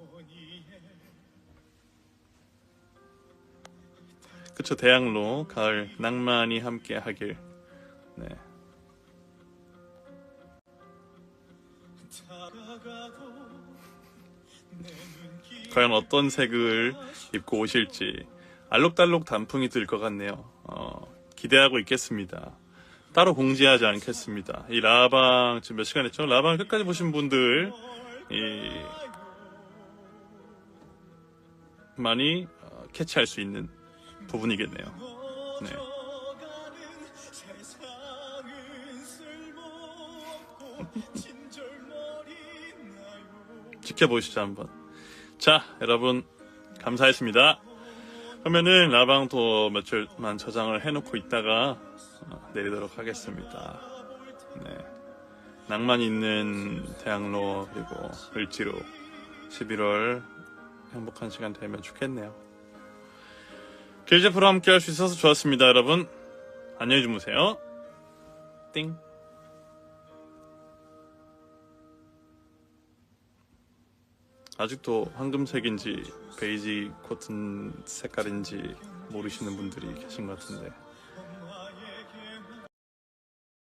그쵸, 대학로 가을 낭만이 함께 하길. 네. 과연 어떤 색을 입고 오실지 알록달록 단풍이 들 것 같네요. 기대하고 있겠습니다. 따로 공지하지 않겠습니다. 이 라방 지금 몇 시간 했죠? 라방 끝까지 보신 분들 많이 캐치할 수 있는 부분이겠네요. 네. 지켜보시죠 한번. 자, 여러분 감사했습니다. 그러면은 라방도 며칠만 저장을 해놓고 있다가 내리도록 하겠습니다. 네. 낭만 있는 대학로 그리고 을지로 11월 행복한 시간 되면 좋겠네요. 길제프로 함께 할 수 있어서 좋았습니다. 여러분 안녕히 주무세요. 띵. 아직도 황금색인지 베이지 코튼 색깔인지 모르시는 분들이 계신 것 같은데